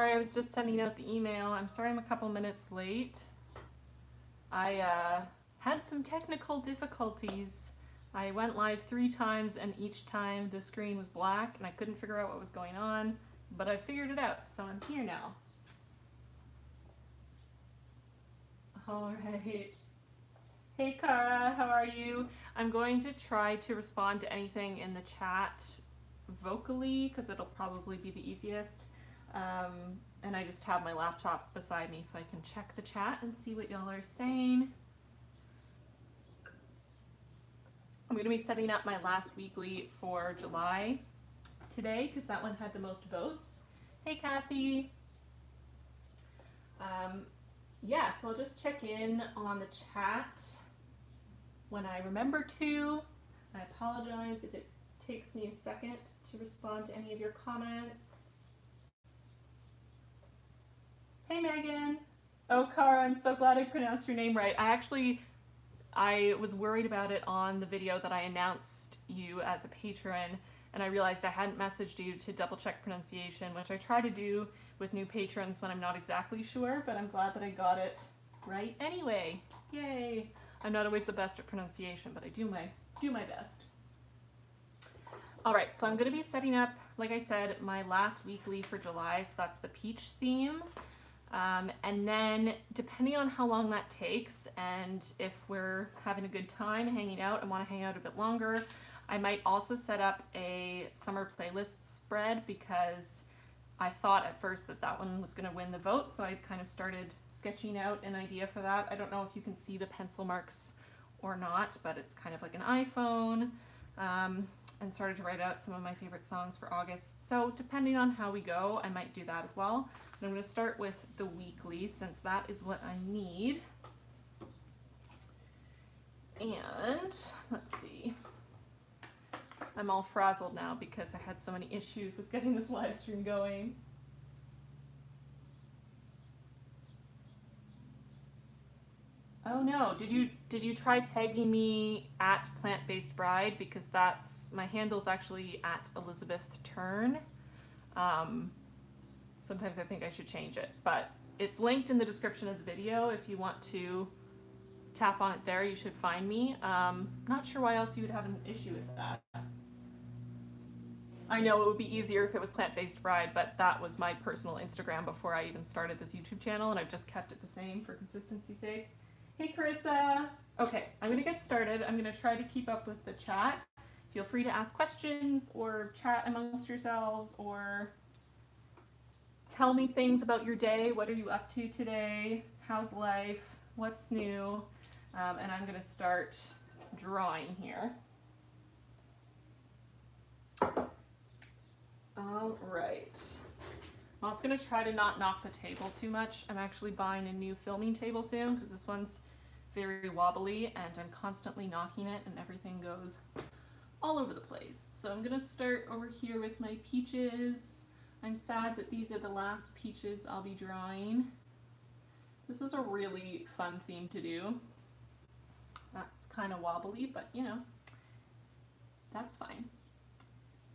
sorry, I was just sending out the email. I'm sorry I'm a couple minutes late. I had some technical difficulties. I went live 3 times and each time the screen was black and I couldn't figure out what was going on, but I figured it out, so I'm here now. All right. Hey Cara, how are you? I'm going to try to respond to anything in the chat vocally because it'll probably be the easiest. And I just have my laptop beside me so I can check the chat and see what y'all are saying. I'm going to be setting up my last weekly for July today because that one had the most votes. Hey Kathy. Yeah, so I'll just check in on the chat when I remember to. I apologize if it takes me a second to respond to any of your comments. Hey Megan. Oh Cara, I'm so glad I pronounced your name right. I was worried about it on the video that I announced you as a patron, and I realized I hadn't messaged you to double check pronunciation, which I try to do with new patrons when I'm not exactly sure, but I'm glad that I got it right anyway. Yay! I'm not always the best at pronunciation, but I do my best. Alright, so I'm going to be setting up, like I said, my last weekly for July, so that's the peach theme. And then depending on how long that takes and if we're having a good time hanging out and want to hang out a bit longer, I might also set up a summer playlist spread because I thought at first that that one was going to win the vote, so I kind of started sketching out an idea for that. I don't know if you can see the pencil marks or not, but it's kind of like an iPhone, and started to write out some of my favorite songs for August. So depending on how we go, I might do that as well. And I'm going to start with the weekly since that is what I need. And let's see. I'm all frazzled now because I had so many issues with getting this live stream going. Oh no, did you try tagging me at Plant-Based Bride, because that's my handle's actually at Elizabeth Turn. Sometimes I think I should change it, but it's linked in the description of the video. If you want to tap on it there, you should find me. Not sure why else you would have an issue with that. I know it would be easier if it was Plant-Based Bride, but that was my personal Instagram before I even started this YouTube channel, and I've just kept it the same for consistency's sake. Hey Carissa! Okay, I'm gonna get started. I'm gonna try to keep up with the chat. Feel free to ask questions or chat amongst yourselves or tell me things about your day. What are you up to today? How's life? What's new? And I'm gonna start drawing here. All right. I'm also going to try to not knock the table too much. I'm actually buying a new filming table soon because this one's very wobbly and I'm constantly knocking it and everything goes all over the place. So I'm going to start over here with my peaches. I'm sad that these are the last peaches I'll be drawing. This was a really fun theme to do. That's kind of wobbly, but you know, that's fine.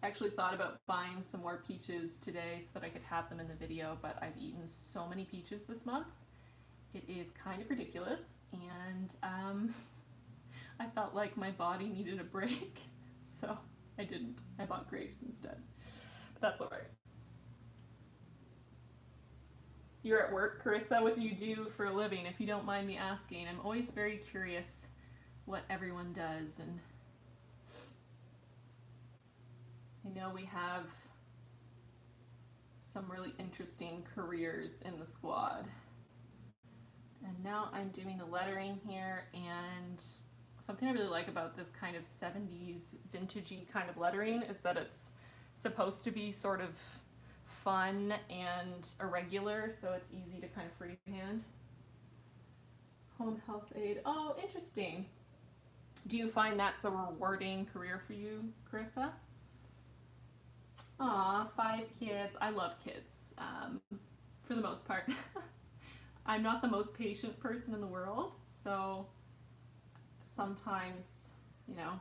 I actually thought about buying some more peaches today so that I could have them in the video, but I've eaten so many peaches this month. It is kind of ridiculous, and I felt like my body needed a break, so I didn't. I bought grapes instead. But that's all right. You're at work, Carissa. What do you do for a living, if you don't mind me asking? I'm always very curious what everyone does, and I know we have some really interesting careers in the squad. And now I'm doing the lettering here, and something I really like about this kind of 70s vintagey kind of lettering is that it's supposed to be sort of fun and irregular, so it's easy to kind of freehand. Home health aide. Oh, interesting. Do you find that's a rewarding career for you, Carissa? Aw, 5 kids. I love kids, for the most part. I'm not the most patient person in the world, so sometimes, you know,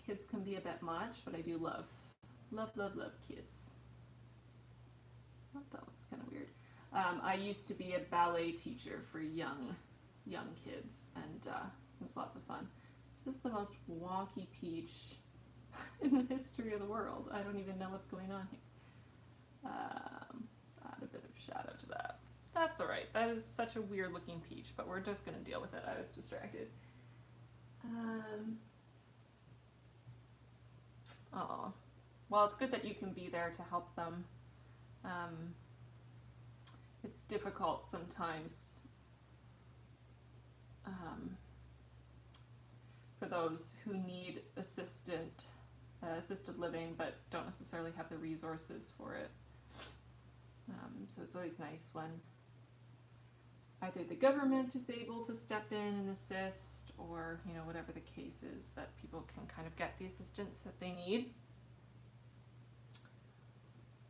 kids can be a bit much, but I do love kids. That looks kind of weird. I used to be a ballet teacher for young kids, and it was lots of fun. This is the most wonky peach in the history of the world. I don't even know what's going on here. Let's add a bit of shadow to that. That's alright. That is such a weird looking peach, but we're just going to deal with it. I was distracted. Oh, well, it's good that you can be there to help them. It's difficult sometimes for those who need assisted living but don't necessarily have the resources for it. So it's always nice when either the government is able to step in and assist, or, you know, whatever the case is, that people can kind of get the assistance that they need.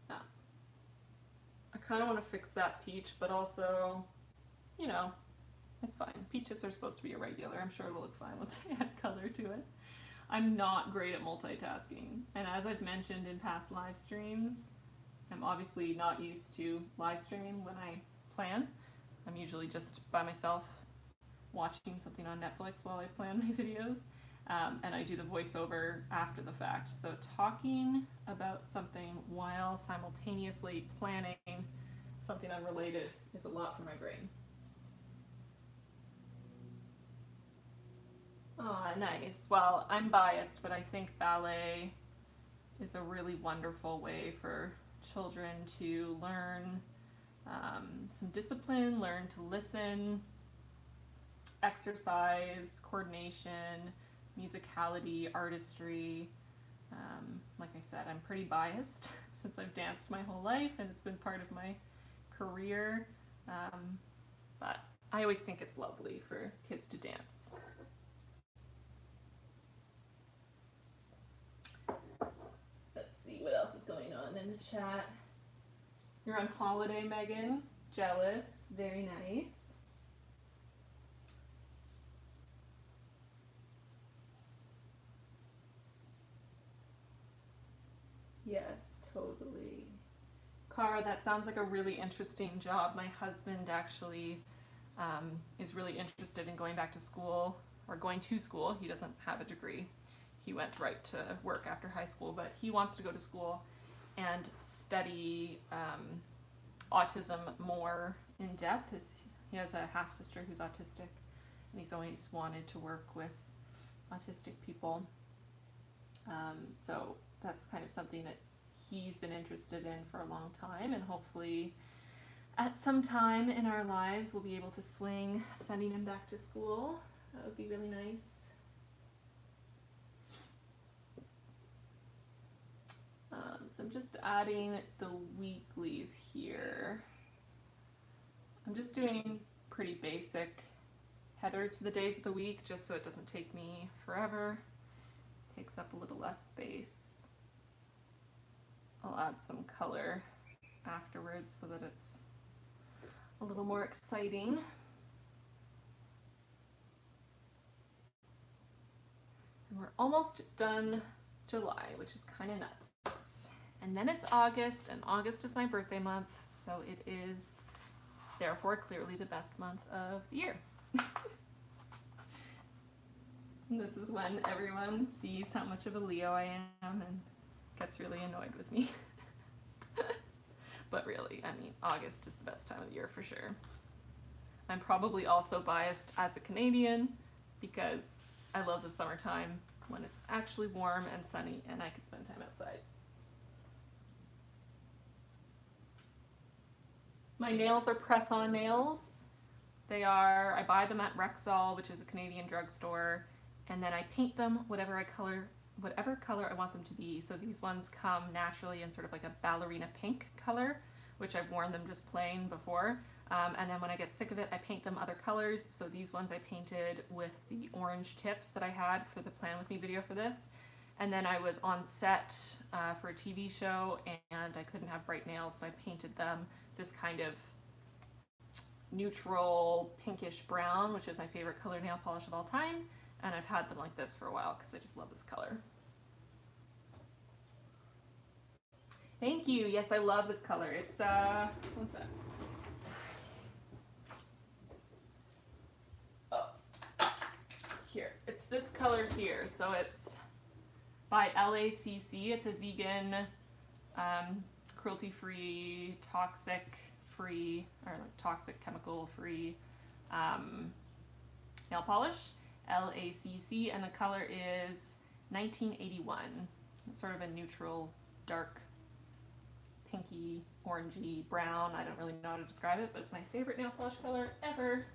I kind of want to fix that peach, but also, you know, it's fine. Peaches are supposed to be irregular. I'm sure it will look fine once I add color to it. I'm not great at multitasking, and as I've mentioned in past live streams, I'm obviously not used to live streaming when I plan. I'm usually just by myself watching something on Netflix while I plan my videos, and I do the voiceover after the fact. So talking about something while simultaneously planning something unrelated is a lot for my brain. Oh, nice. Well, I'm biased, but I think ballet is a really wonderful way for children to learn some discipline, learn to listen, exercise, coordination, musicality, artistry. Like I said, I'm pretty biased since I've danced my whole life and it's been part of my career, but I always think it's lovely for kids to dance. Let's see what else is going on in the chat. You're on holiday, Megan. Jealous. Very nice. Yes, totally. Cara, that sounds like a really interesting job. My husband actually is really interested in going back to school, or going to school. He doesn't have a degree. He went right to work after high school, but he wants to go to school and study autism more in depth. He has a half-sister who's autistic, and he's always wanted to work with autistic people. So that's kind of something that he's been interested in for a long time, and hopefully at some time in our lives we'll be able to swing sending him back to school. That would be really nice. So I'm just adding the weeklies here. I'm just doing pretty basic headers for the days of the week, just so it doesn't take me forever. Takes up a little less space. I'll add some color afterwards so that it's a little more exciting. And we're almost done July, which is kind of nuts. And then it's August, and August is my birthday month, so it is therefore clearly the best month of the year. And this is when everyone sees how much of a Leo I am and gets really annoyed with me. But really, I mean, August is the best time of the year for sure. I'm probably also biased as a Canadian because I love the summertime when it's actually warm and sunny and I can spend time outside. My nails are press-on nails. They are, I buy them at Rexall, which is a Canadian drugstore, and then I paint them whatever color I want them to be. So these ones come naturally in sort of like a ballerina pink color, which I've worn them just plain before. And then when I get sick of it, I paint them other colors. So these ones I painted with the orange tips that I had for the Plan With Me video for this. And then I was on set for a TV show and I couldn't have bright nails, so I painted them this kind of neutral pinkish brown, which is my favorite color nail polish of all time. And I've had them like this for a while because I just love this color. Thank you. Yes, I love this color. It's, what's that? Oh, here. It's this color here. So it's by LACC. It's a vegan, cruelty-free, toxic-free, or like toxic chemical-free nail polish. LACC, and the color is 1981. It's sort of a neutral, dark, pinky, orangey, brown. I don't really know how to describe it, but it's my favorite nail polish color ever.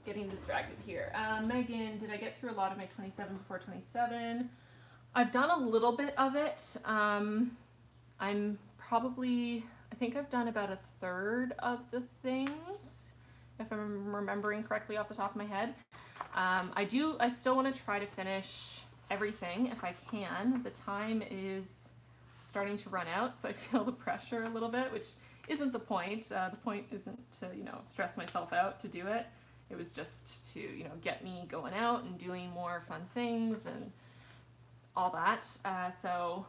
Getting distracted here. Megan, did I get through a lot of my 27 before 27? I've done a little bit of it. I'm probably, I think I've done about a third of the things, if I'm remembering correctly off the top of my head. I still want to try to finish everything if I can. The time is starting to run out, so I feel the pressure a little bit, which isn't the point. The point isn't to, you know, stress myself out to do it. It was just to, you know, get me going out and doing more fun things and all that. So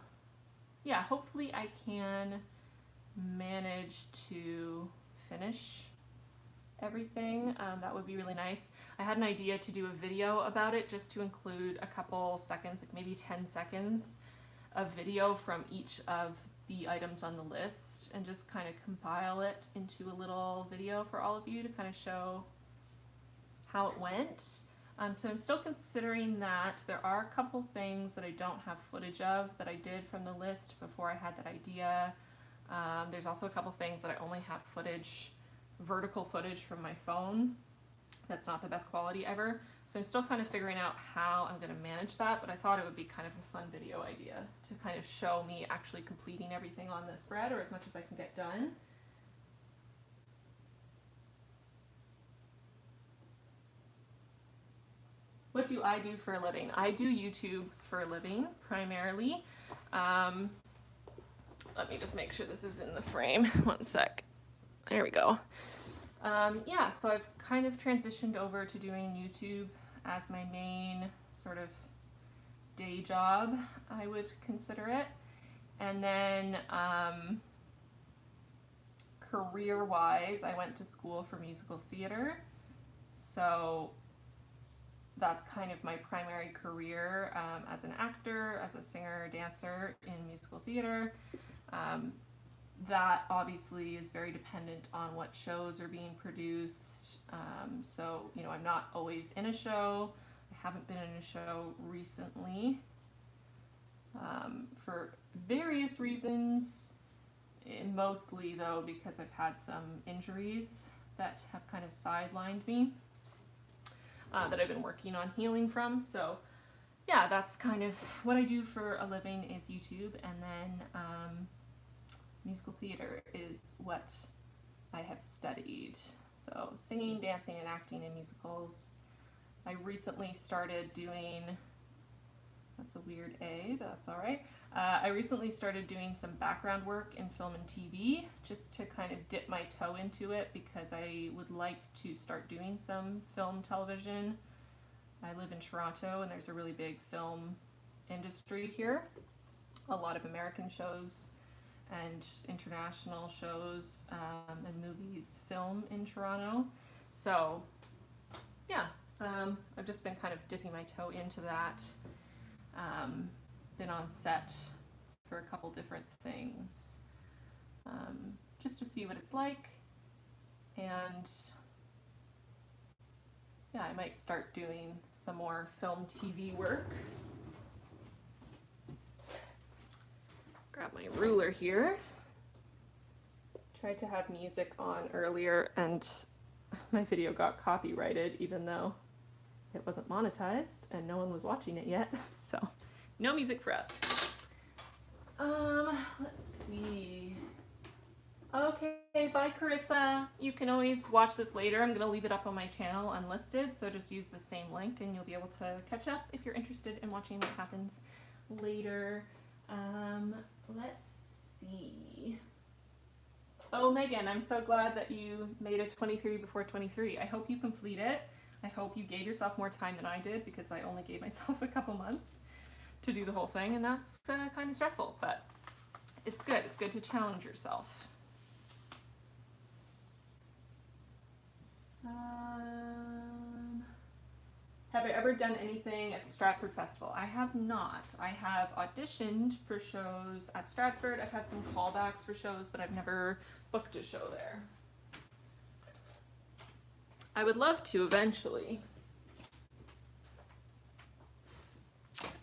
yeah, hopefully I can manage to finish everything. That would be really nice. I had an idea to do a video about it, just to include a couple seconds, like maybe 10 seconds of video from each of the items on the list, and just kind of compile it into a little video for all of you to kind of show how it went. So I'm still considering that. There are a couple things that I don't have footage of that I did from the list before I had that idea. There's also a couple things that I only have footage, vertical footage from my phone. That's not the best quality ever. So I'm still kind of figuring out how I'm going to manage that, but I thought it would be kind of a fun video idea to kind of show me actually completing everything on the spread, or as much as I can get done. What do I do for a living? I do YouTube for a living, primarily. Let me just make sure this is in the frame. One sec. There we go. Yeah, so I've kind of transitioned over to doing YouTube as my main sort of day job, I would consider it. And then career-wise, I went to school for musical theater. So that's kind of my primary career as an actor, as a singer, dancer in musical theater. That obviously is very dependent on what shows are being produced. So, you know, I'm not always in a show. I haven't been in a show recently for various reasons, mostly though because I've had some injuries that have kind of sidelined me. That I've been working on healing from. So yeah, that's kind of what I do for a living, is YouTube, and then musical theater is what I have studied. So singing, dancing, and acting in musicals. I recently started doing, that's a weird A, but that's all right. I recently started doing some background work in film and TV, just to kind of dip my toe into it, because I would like to start doing some film, television. I live in Toronto, and there's a really big film industry here. A lot of American shows and international shows and movies film in Toronto. So yeah, I've just been kind of dipping my toe into that. Been on set for a couple different things, just to see what it's like, and yeah, I might start doing some more film TV work. Grab my ruler here. Tried to have music on earlier and my video got copyrighted, even though it wasn't monetized and no one was watching it yet. So no music for us. Let's see. Okay, bye Carissa. You can always watch this later. I'm gonna leave it up on my channel unlisted, so just use the same link and you'll be able to catch up if you're interested in watching what happens later. Let's see. Oh, Megan, I'm so glad that you made a 23 before 23. I hope you complete it. I hope you gave yourself more time than I did, because I only gave myself a couple months. to do the whole thing, and that's kind of stressful, but it's good. It's good to challenge yourself. Have I ever done anything at the Stratford Festival? I have not. I have auditioned for shows at Stratford. I've had some callbacks for shows, but I've never booked a show there. I would love to eventually.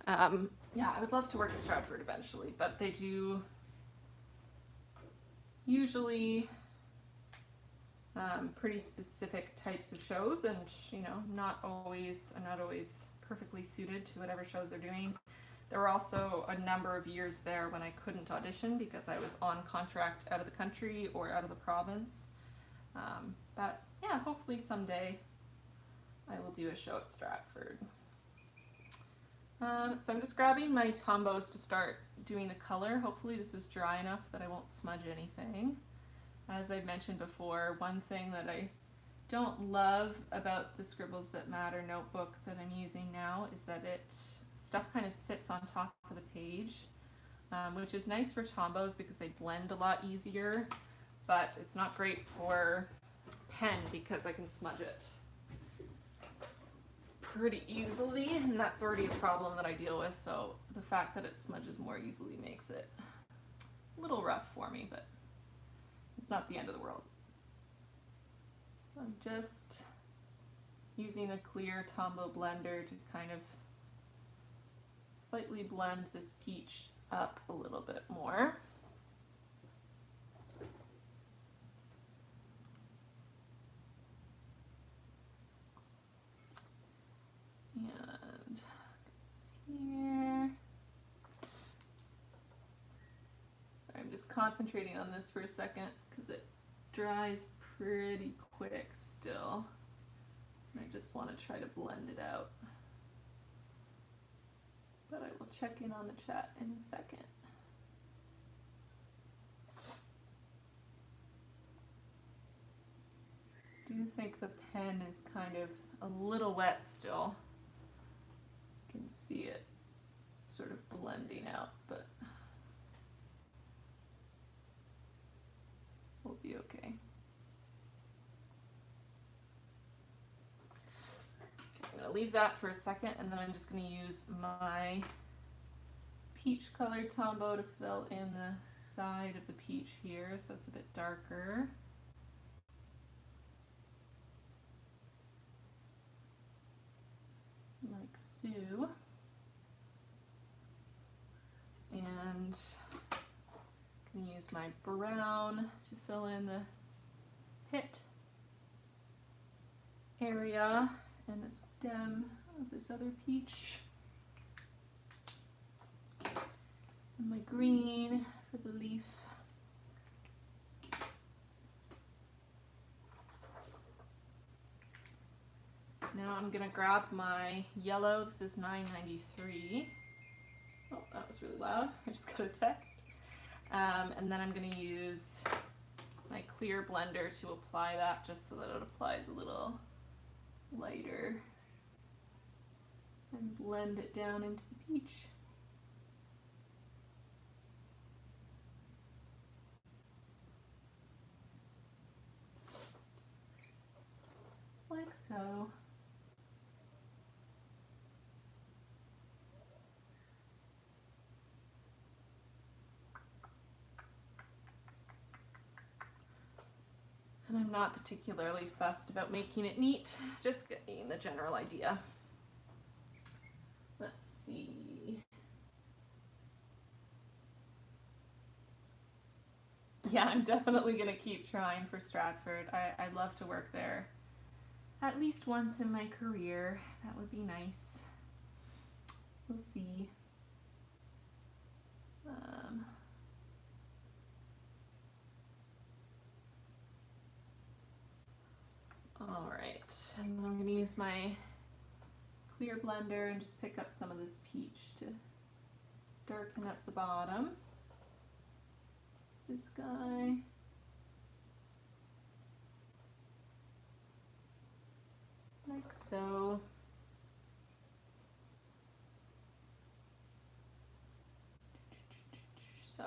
Yeah, I would love to work at Stratford eventually, but they do usually pretty specific types of shows, and you know, I'm not always perfectly suited to whatever shows they're doing. There were also a number of years there when I couldn't audition because I was on contract out of the country or out of the province. But yeah, hopefully someday I will do a show at Stratford. So I'm just grabbing my Tombows to start doing the color. Hopefully this is dry enough that I won't smudge anything. As I've mentioned before, one thing that I don't love about the Scribbles That Matter notebook that I'm using now is that stuff kind of sits on top of the page, which is nice for Tombows because they blend a lot easier, but it's not great for pen because I can smudge it pretty easily, and that's already a problem that I deal with, so the fact that it smudges more easily makes it a little rough for me, but it's not the end of the world. So I'm just using a clear Tombow blender to kind of slightly blend this peach up a little bit more. And here. Sorry, I'm just concentrating on this for a second because it dries pretty quick still. And I just want to try to blend it out. But I will check in on the chat in a second. I do think the pen is kind of a little wet still. You can see it sort of blending out, but we'll be okay. I'm going to leave that for a second, and then I'm just going to use my peach colored Tombow to fill in the side of the peach here so it's a bit darker. Like so. And I'm going to use my brown to fill in the pit area and the stem of this other peach. And my green for the leaf. Now I'm going to grab my yellow. This is $9.93. Oh, that was really loud. I just got a text. And then I'm going to use my clear blender to apply that just so that it applies a little lighter and blend it down into the peach. Like so. And I'm not particularly fussed about making it neat, just getting the general idea. Let's see. Yeah, I'm definitely going to keep trying for Stratford. I'd love to work there at least once in my career. That would be nice. We'll see. All right, and I'm going to use my clear blender and just pick up some of this peach to darken up the bottom. This guy. Like so.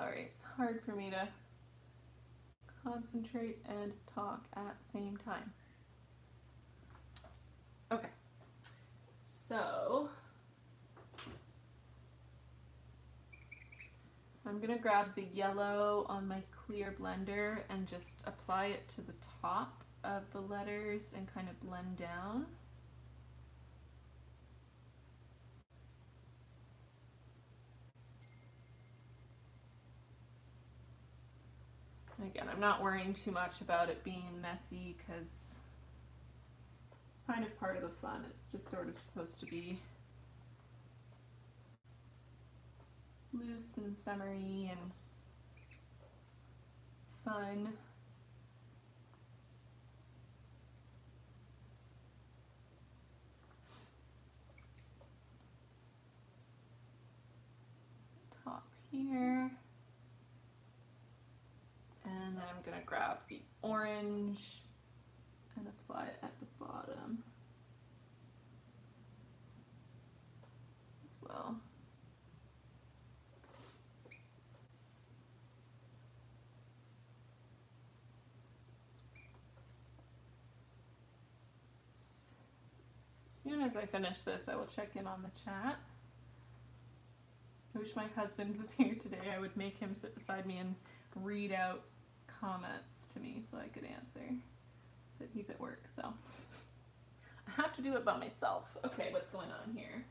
Sorry, it's hard for me to concentrate and talk at the same time. Okay, so I'm gonna grab the yellow on my clear blender and just apply it to the top of the letters and kind of blend down. And again, I'm not worrying too much about it being messy because it's kind of part of the fun. It's just sort of supposed to be loose and summery and fun. Top here. And then I'm going to grab the orange and apply it at the bottom as well. As soon as I finish this, I will check in on the chat. I wish my husband was here today. I would make him sit beside me and read out comments to me so I could answer. But he's at work, so I have to do it by myself. Okay, what's going on here?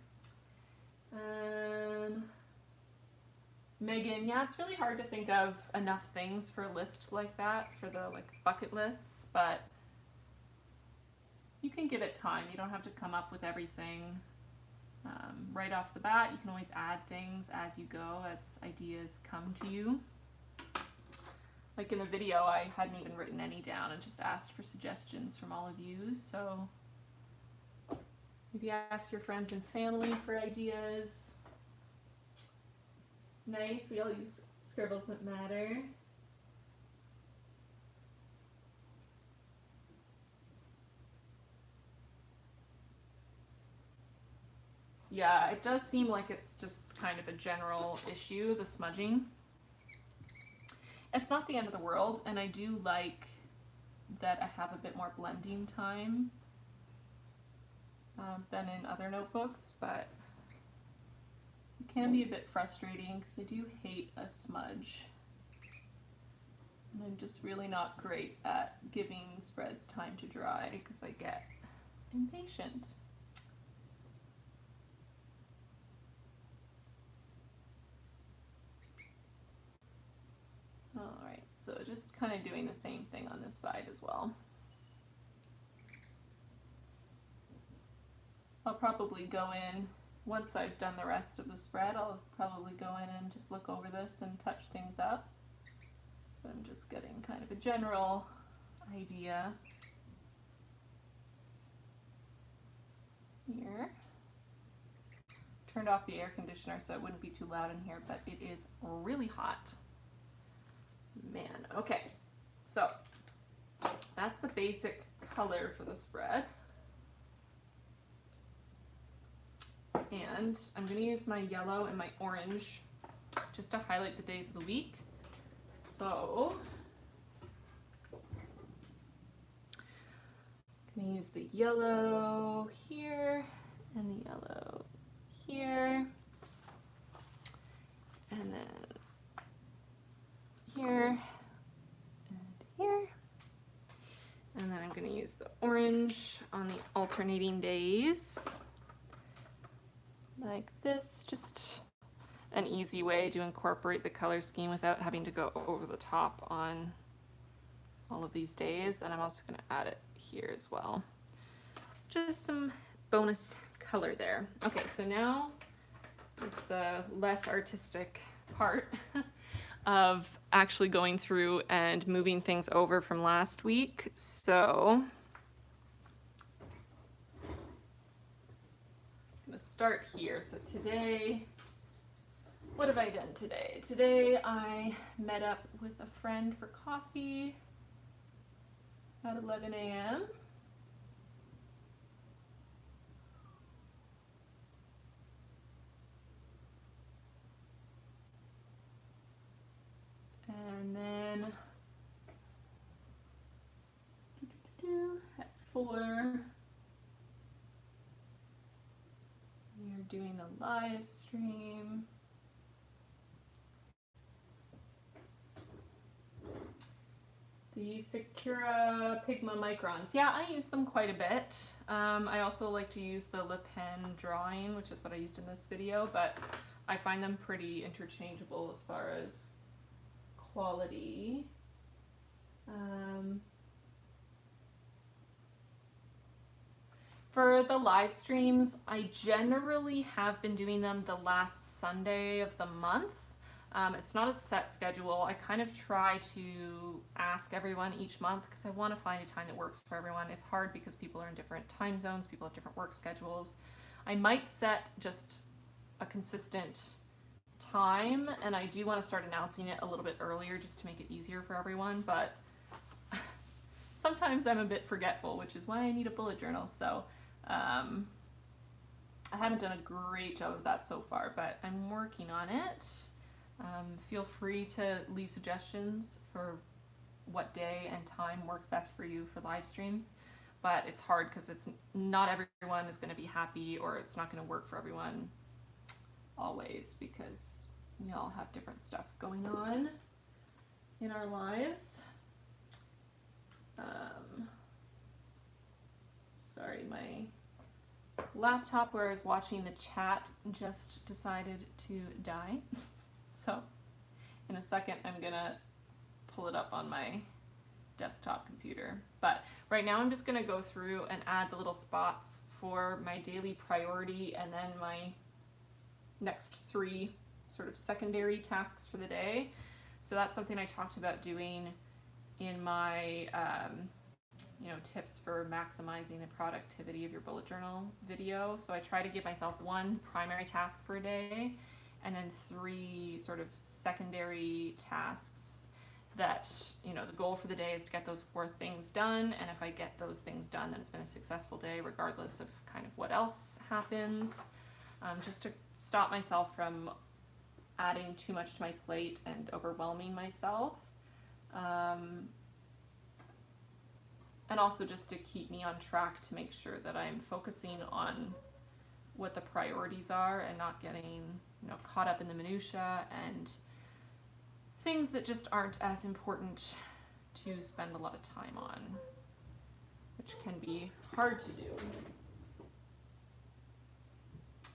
Megan, yeah, it's really hard to think of enough things for a list like that, for the like bucket lists, but you can give it time. You don't have to come up with everything right off the bat. You can always add things as you go, as ideas come to you. Like in the video, I hadn't even written any down and just asked for suggestions from all of you. So maybe ask your friends and family for ideas. Nice, we all use scribbles that matter. Yeah, it does seem like it's just kind of a general issue, the smudging. It's not the end of the world, and I do like that I have a bit more blending time than in other notebooks, but it can be a bit frustrating because I do hate a smudge. And I'm just really not great at giving spreads time to dry because I get impatient. Alright, so just kind of doing the same thing on this side as well. I'll probably go in, once I've done the rest of the spread, I'll probably go in and just look over this and touch things up. But I'm just getting kind of a general idea here. Turned off the air conditioner so it wouldn't be too loud in here, but it is really hot. Man, okay, so that's the basic color for the spread. And I'm going to use my yellow and my orange just to highlight the days of the week. So I'm going to use the yellow here and the yellow here, and then here and here, and then I'm going to use the orange on the alternating days like this. Just an easy way to incorporate the color scheme without having to go over the top on all of these days. And I'm also going to add it here as well, just some bonus color there. Okay, so now is the less artistic part of actually going through and moving things over from last week. So I'm gonna start here. So today, what have I done today? Today I met up with a friend for coffee at 11 a.m. before. We're doing a live stream. The Sakura Pigma Microns. Yeah, I use them quite a bit. I also like to use the Le Pen drawing, which is what I used in this video, but I find them pretty interchangeable as far as quality. For the live streams, I generally have been doing them the last Sunday of the month. It's not a set schedule. I kind of try to ask everyone each month because I want to find a time that works for everyone. It's hard because people are in different time zones, people have different work schedules. I might set just a consistent time, and I do want to start announcing it a little bit earlier just to make it easier for everyone, but sometimes I'm a bit forgetful, which is why I need a bullet journal. So I haven't done a great job of that so far, but I'm working on it. Feel free to leave suggestions for what day and time works best for you for live streams, but it's hard because it's not everyone is going to be happy, or it's not going to work for everyone always because we all have different stuff going on in our lives. Sorry, my laptop where I was watching the chat just decided to die. So in a second I'm gonna pull it up on my desktop computer. But right now I'm just gonna go through and add the little spots for my daily priority and then my next 3 sort of secondary tasks for the day. So that's something I talked about doing in my tips for maximizing the productivity of your bullet journal video. So I try to give myself 1 primary task per day and then 3 sort of secondary tasks that, the goal for the day is to get those 4 things done, and if I get those things done, then it's been a successful day regardless of kind of what else happens, just to stop myself from adding too much to my plate and overwhelming myself. And also just to keep me on track to make sure that I'm focusing on what the priorities are and not getting caught up in the minutia and things that just aren't as important to spend a lot of time on, which can be hard to do.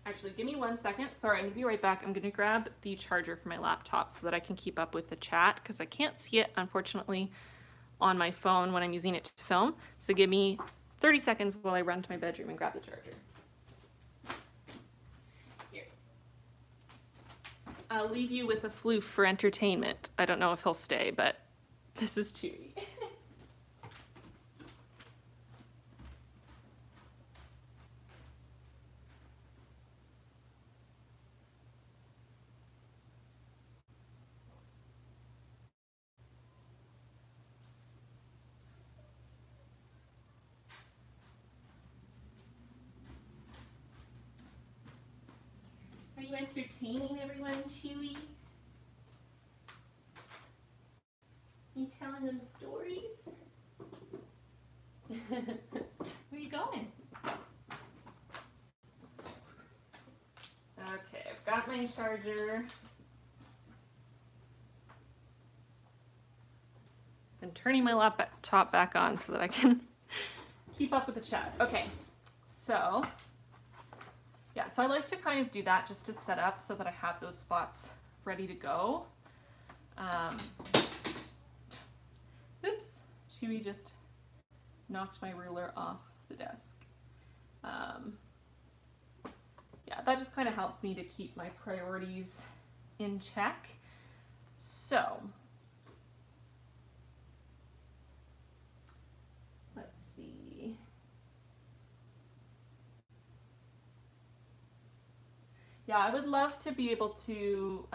Actually, give me 1 second. Sorry, I'm gonna be right back. I'm gonna grab the charger for my laptop so that I can keep up with the chat because I can't see it, unfortunately, on my phone when I'm using it to film. So give me 30 seconds while I run to my bedroom and grab the charger. Here. I'll leave you with a floof for entertainment. I don't know if he'll stay, but this is Chewy. Are you entertaining everyone, Chewy? Are you telling them stories? Where are you going? Okay, I've got my charger. And turning my laptop back on so that I can keep up with the chat. Okay, so yeah, so I like to kind of do that just to set up so that I have those spots ready to go. Oops, Chewy just knocked my ruler off the desk. Yeah, that just kind of helps me to keep my priorities in check. So, let's see. Yeah, I would love to be able to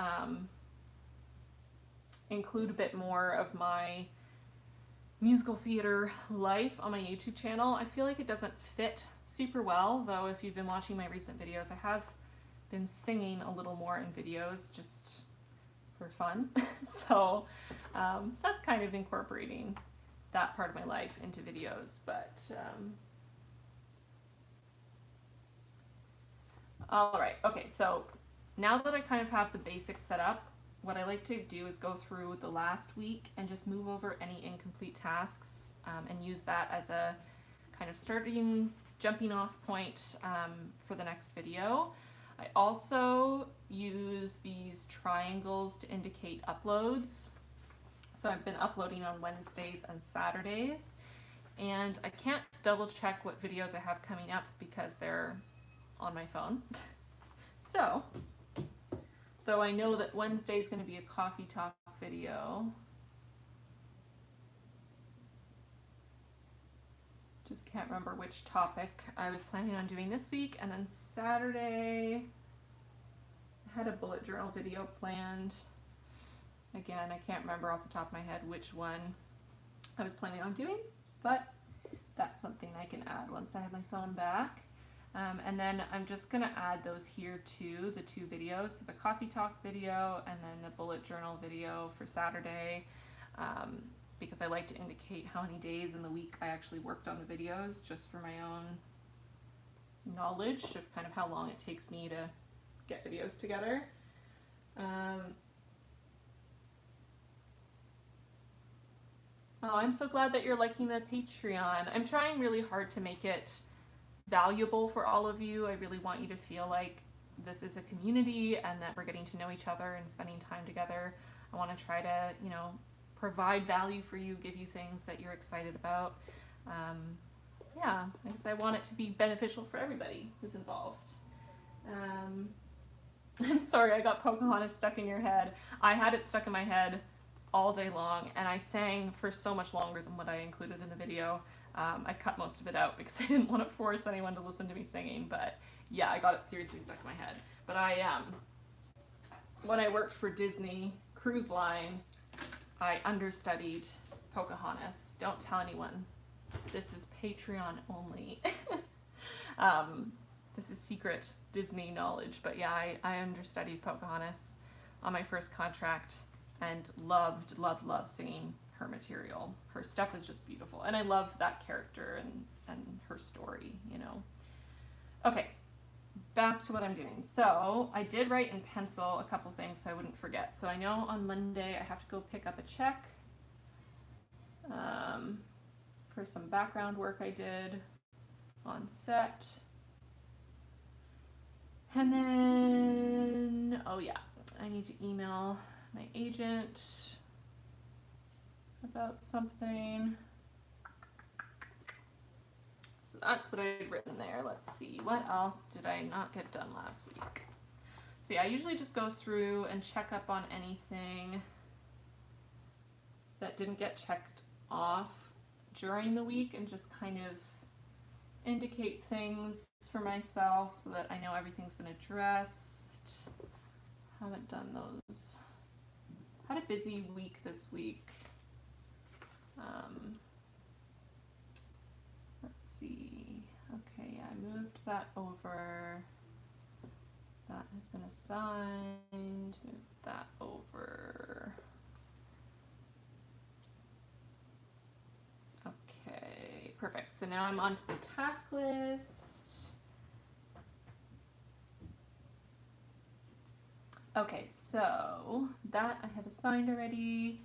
include a bit more of my musical theater life on my YouTube channel. I feel like it doesn't fit super well, though if you've been watching my recent videos, I have been singing a little more in videos just for fun. So that's kind of incorporating that part of my life into videos, but all right, okay, so now that I kind of have the basics set up, what I like to do is go through the last week and just move over any incomplete tasks and use that as a kind of jumping off point for the next video. I also use these triangles to indicate uploads. So I've been uploading on Wednesdays and Saturdays, and I can't double check what videos I have coming up because they're on my phone. So, though I know that Wednesday is going to be a coffee talk video, just can't remember which topic I was planning on doing this week. And then Saturday, I had a bullet journal video planned. Again, I can't remember off the top of my head which one I was planning on doing, but that's something I can add once I have my phone back. And then I'm just going to add those here too, the 2 videos, so the coffee talk video and then the bullet journal video for Saturday, because I like to indicate how many days in the week I actually worked on the videos, just for my own knowledge of kind of how long it takes me to get videos together. Oh, I'm so glad that you're liking the Patreon. I'm trying really hard to make it valuable for all of you. I really want you to feel like this is a community and that we're getting to know each other and spending time together. I want to try to, you know, provide value for you, give you things that you're excited about. Yeah, I guess I want it to be beneficial for everybody who's involved. I'm sorry I got Pocahontas stuck in your head. I had it stuck in my head all day long, and I sang for so much longer than what I included in the video. I cut most of it out because I didn't want to force anyone to listen to me singing, but yeah, I got it seriously stuck in my head. But when I worked for Disney Cruise Line, I understudied Pocahontas. Don't tell anyone. This is Patreon only. This is secret Disney knowledge, but yeah, I understudied Pocahontas on my first contract and loved singing her material. Her stuff is just beautiful, and I love that character and her story, you know. Okay, back to what I'm doing. So I did write in pencil a couple things so I wouldn't forget. So I know on Monday I have to go pick up a check for some background work I did on set. And then, oh yeah, I need to email my agent about something. So that's what I've written there. Let's see, what else did I not get done last week? So yeah, I usually just go through and check up on anything that didn't get checked off during the week and just kind of indicate things for myself so that I know everything's been addressed. Haven't done those. Had a busy week this week. Let's see. Okay, I moved that over. That has been assigned. Move that over. Okay, perfect. So now I'm onto the task list. Okay, so that I have assigned already.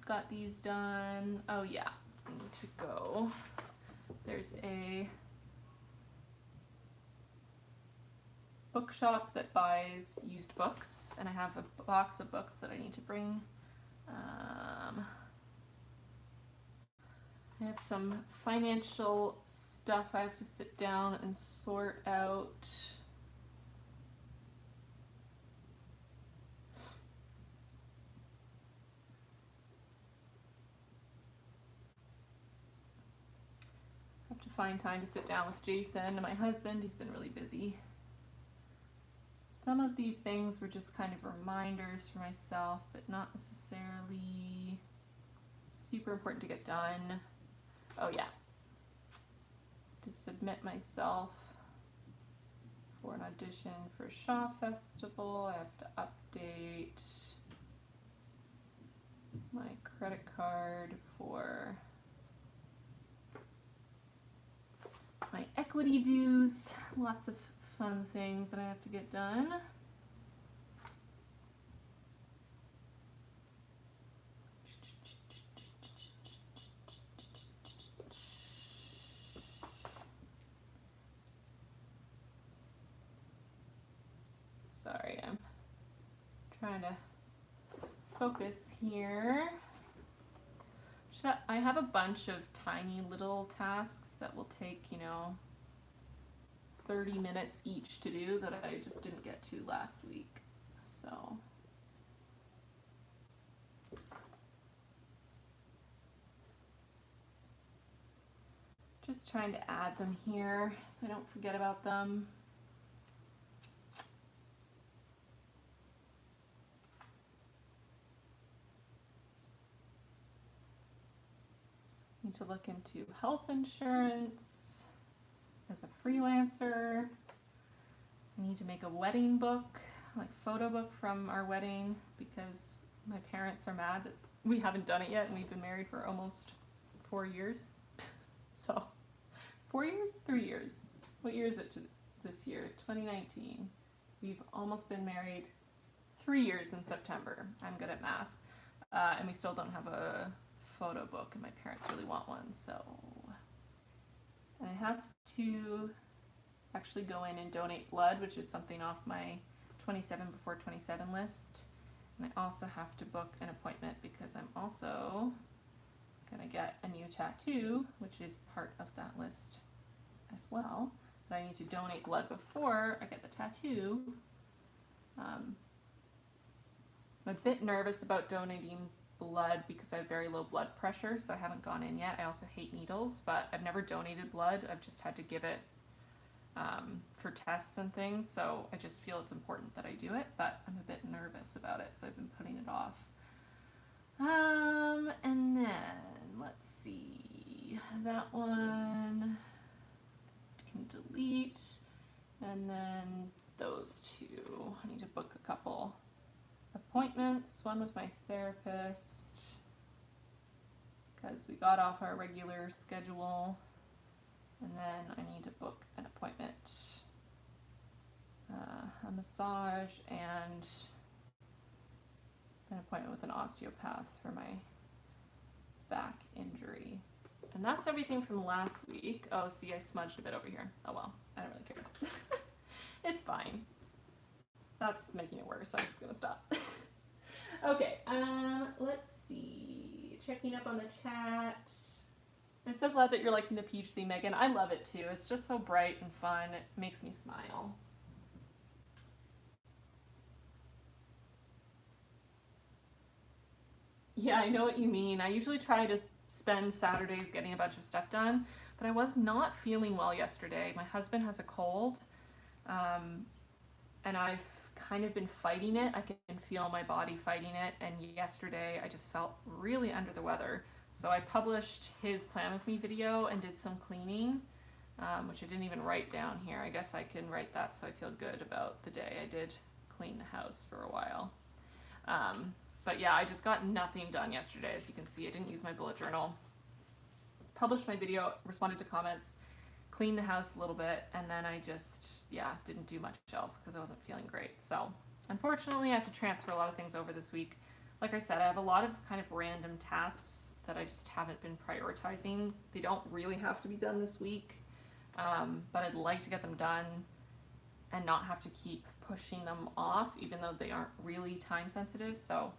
Got these done. Oh yeah, I need to go. There's a bookshop that buys used books, and I have a box of books that I need to bring. I have some financial stuff I have to sit down and sort out. I have to find time to sit down with Jason and my husband. He's been really busy. Some of these things were just kind of reminders for myself, but not necessarily super important to get done. Oh yeah, to submit myself for an audition for Shaw Festival. I have to update my credit card for my equity dues, lots of fun things that I have to get done. Sorry, I'm trying to focus here. I have a bunch of tiny little tasks that will take, you know, 30 minutes each to do that I just didn't get to last week. So just trying to add them here so I don't forget about them. Need to look into health insurance as a freelancer. I need to make a wedding book, like photo book from our wedding, because my parents are mad that we haven't done it yet and we've been married for almost 4 years. So 4 years? 3 years. What year is it this year? 2019. We've almost been married 3 years in September. I'm good at math. And we still don't have a photo book, and my parents really want one, so. And I have to actually go in and donate blood, which is something off my 27 before 27 list. And I also have to book an appointment because I'm also gonna get a new tattoo, which is part of that list as well. But I need to donate blood before I get the tattoo. I'm a bit nervous about donating blood because I have very low blood pressure, so I haven't gone in yet. I also hate needles, but I've never donated blood. I've just had to give it for tests and things, so I just feel it's important that I do it, but I'm a bit nervous about it, so I've been putting it off. And then, let's see, that one I can delete, and then those two. I need to book a couple appointments, one with my therapist, because we got off our regular schedule, and then I need to book an appointment, a massage, and an appointment with an osteopath for my back injury. And that's everything from last week. Oh, see, I smudged a bit over here. Oh well, I don't really care. It's fine. That's making it worse. I'm just gonna stop. Okay, let's see. Checking up on the chat. I'm so glad that you're liking the peach theme, Megan. I love it too. It's just so bright and fun. It makes me smile. Yeah, I know what you mean. I usually try to spend Saturdays getting a bunch of stuff done, but I was not feeling well yesterday. My husband has a cold, and I've kind of been fighting it. I can feel my body fighting it, and yesterday I just felt really under the weather. So I published his Plan With Me video and did some cleaning, which I didn't even write down here. I guess I can write that so I feel good about the day. I did clean the house for a while. But yeah, I just got nothing done yesterday. As you can see, I didn't use my bullet journal. Published my video, responded to comments, cleaned the house a little bit, and then I just, yeah, didn't do much else because I wasn't feeling great. So unfortunately, I have to transfer a lot of things over this week. Like I said, I have a lot of kind of random tasks that I just haven't been prioritizing. They don't really have to be done this week, but I'd like to get them done and not have to keep pushing them off, even though they aren't really time sensitive. So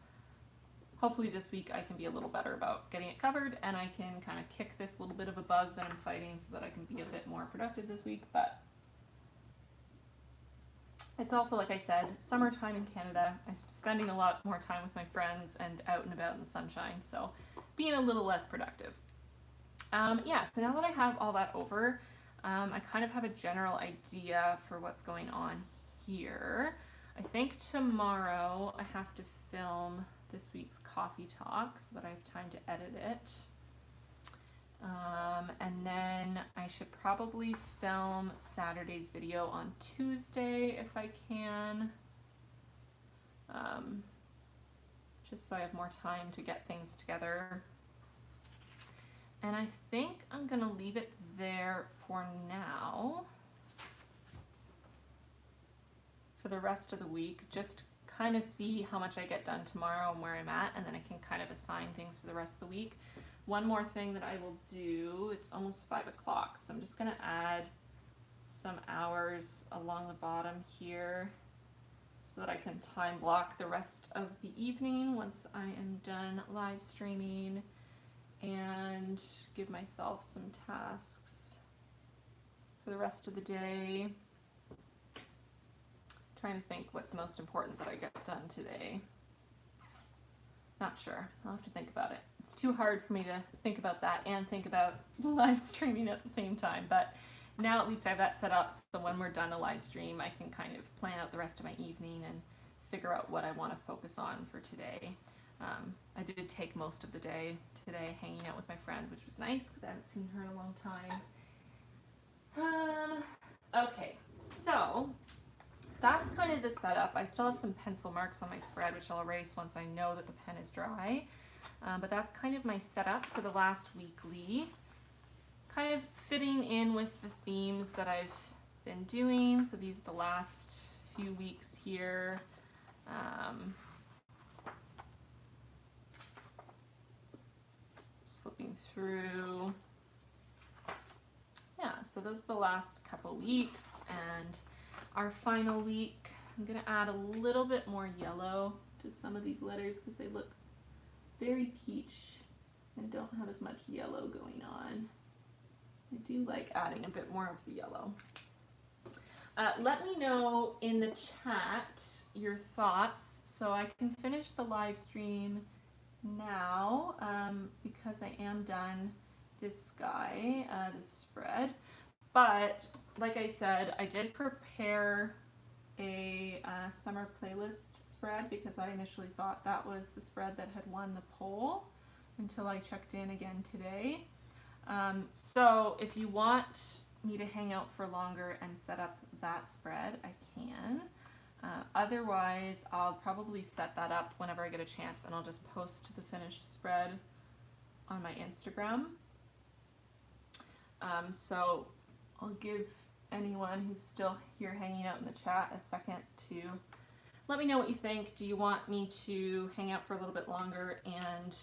hopefully this week I can be a little better about getting it covered, and I can kind of kick this little bit of a bug that I'm fighting so that I can be a bit more productive this week. But it's also, like I said, summertime in Canada. I'm spending a lot more time with my friends and out and about in the sunshine, so being a little less productive. Yeah, so now that I have all that over, I kind of have a general idea for what's going on here. I think tomorrow I have to film this week's coffee talk so that I have time to edit it. And then I should probably film Saturday's video on Tuesday if I can, just so I have more time to get things together. And I think I'm gonna leave it there for now, for the rest of the week, just kind of see how much I get done tomorrow and where I'm at, and then I can kind of assign things for the rest of the week. One more thing that I will do, it's almost 5 o'clock, so I'm just going to add some hours along the bottom here so that I can time block the rest of the evening once I am done live streaming, and give myself some tasks for the rest of the day. Trying to think what's most important that I get done today. Not sure. I'll have to think about it. It's too hard for me to think about that and think about live streaming at the same time, but now at least I have that set up, so when we're done a live stream, I can kind of plan out the rest of my evening and figure out what I want to focus on for today. I did take most of the day today hanging out with my friend, which was nice because I haven't seen her in a long time. Okay, so that's kind of the setup. I still have some pencil marks on my spread, which I'll erase once I know that the pen is dry. But that's kind of my setup for the last weekly. Kind of fitting in with the themes that I've been doing. So these are the last few weeks here. Just flipping through. Yeah, so those are the last couple weeks, and our final week, I'm going to add a little bit more yellow to some of these letters because they look very peach and don't have as much yellow going on. I do like adding a bit more of the yellow. Let me know in the chat your thoughts so I can finish the live stream now because I am done this guy, this spread. But like I said, I did prepare a summer playlist spread because I initially thought that was the spread that had won the poll until I checked in again today. So if you want me to hang out for longer and set up that spread, I can. Otherwise, I'll probably set that up whenever I get a chance, and I'll just post the finished spread on my Instagram. So I'll give anyone who's still here hanging out in the chat a second to let me know what you think. Do you want me to hang out for a little bit longer and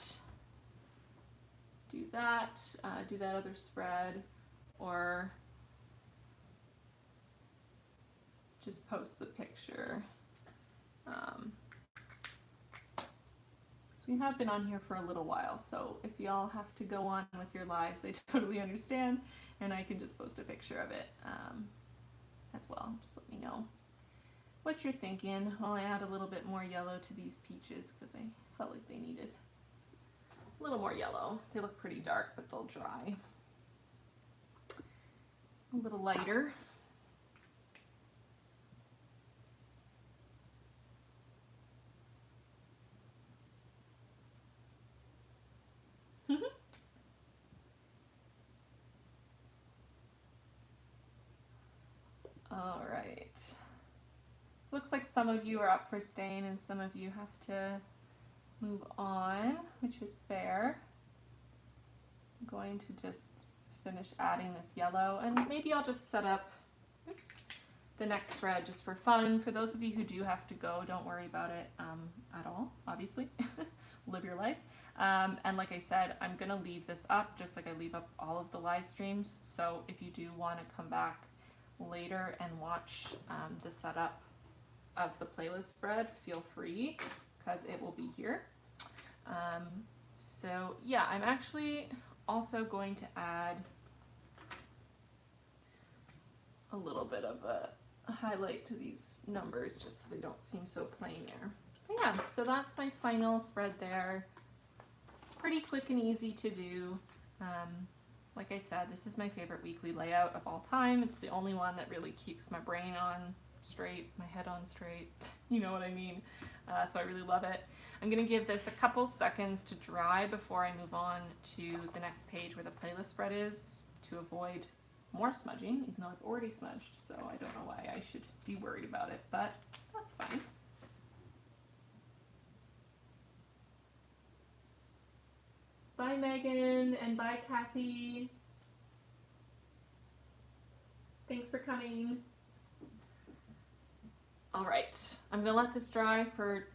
do that other spread, or just post the picture? So we have been on here for a little while, so if y'all have to go on with your lives, I totally understand, and I can just post a picture of it as well. Just let me know what you're thinking while I add a little bit more yellow to these peaches because I felt like they needed a little more yellow. They look pretty dark, but they'll dry. A little lighter. All right. So looks like some of you are up for staying and some of you have to move on, which is fair. I'm going to just finish adding this yellow, and maybe I'll just set up the next spread just for fun. For those of you who do have to go, don't worry about it at all, obviously. Live your life. And like I said, I'm going to leave this up just like I leave up all of the live streams. So if you do want to come back later and watch the setup of the playlist spread, feel free because it will be here. So yeah, I'm actually also going to add a little bit of a highlight to these numbers just so they don't seem so plain there. But yeah, so that's my final spread there. Pretty quick and easy to do. Like I said, this is my favorite weekly layout of all time. It's the only one that really keeps my brain on straight, my head on straight. You know what I mean? So I really love it. I'm going to give this a couple seconds to dry before I move on to the next page where the playlist spread is, to avoid more smudging, even though I've already smudged, so I don't know why I should be worried about it, but that's fine. Bye, Megan, and bye, Kathy. Thanks for coming. All right, I'm gonna let this dry for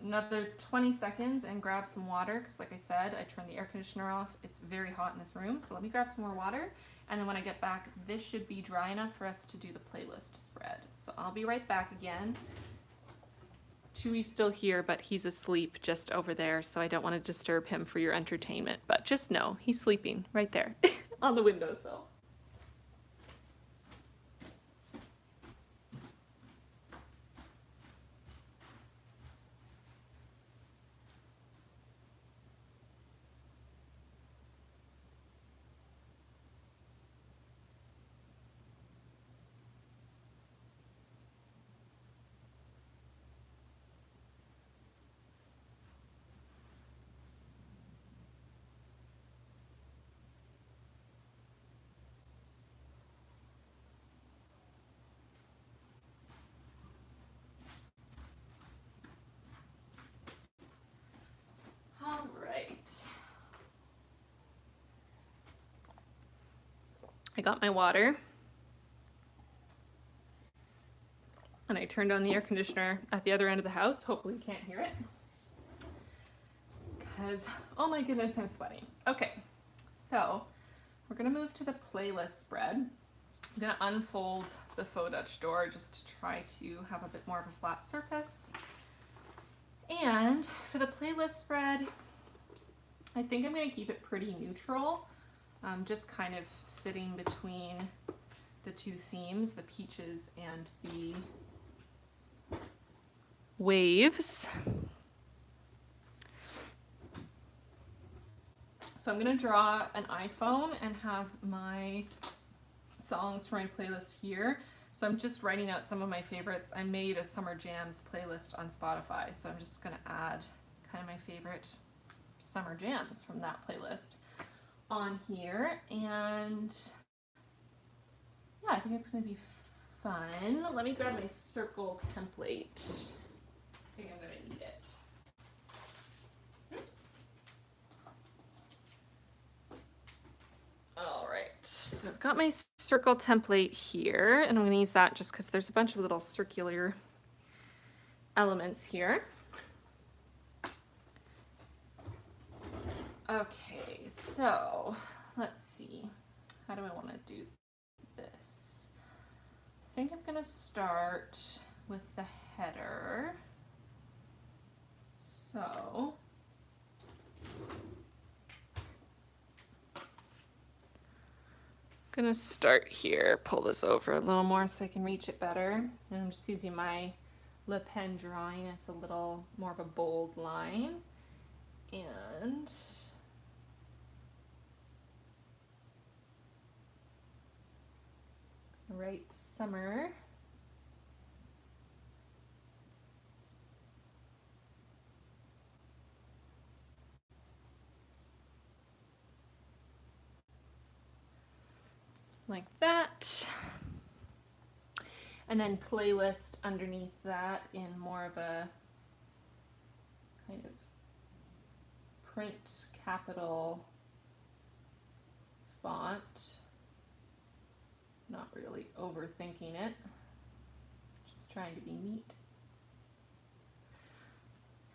another 20 seconds and grab some water, because like I said, I turned the air conditioner off. It's very hot in this room, so let me grab some more water, and then when I get back, this should be dry enough for us to do the playlist spread. So I'll be right back again. Chewy's still here, but he's asleep just over there, so I don't want to disturb him for your entertainment, but just know he's sleeping right there on the windowsill. All right. I got my water. And I turned on the air conditioner at the other end of the house. Hopefully you can't hear it. Because, oh my goodness, I'm sweating. Okay, so we're gonna move to the playlist spread. I'm gonna unfold the faux Dutch door just to try to have a bit more of a flat surface. And for the playlist spread, I think I'm gonna keep it pretty neutral, just kind of fitting between the two themes, the peaches and the waves. So I'm gonna draw an iPhone and have my songs for my playlist here. So I'm just writing out some of my favorites. I made a Summer Jams playlist on Spotify, so I'm just gonna add kind of my favorite summer jams from that playlist on here. And yeah, I think it's gonna be fun. Let me grab my circle template. I think I'm gonna need it. Oops. All right, so I've got my circle template here, and I'm gonna use that just because there's a bunch of little circular elements here. Okay, so let's see. How do I want to do this? I think I'm gonna start with the header. So gonna start here, pull this over a little more so I can reach it better. And I'm just using my Le Pen drawing. It's a little more of a bold line. And write summer. Like that. And then playlist underneath that in more of a kind of print capital font. Not really overthinking it, just trying to be neat.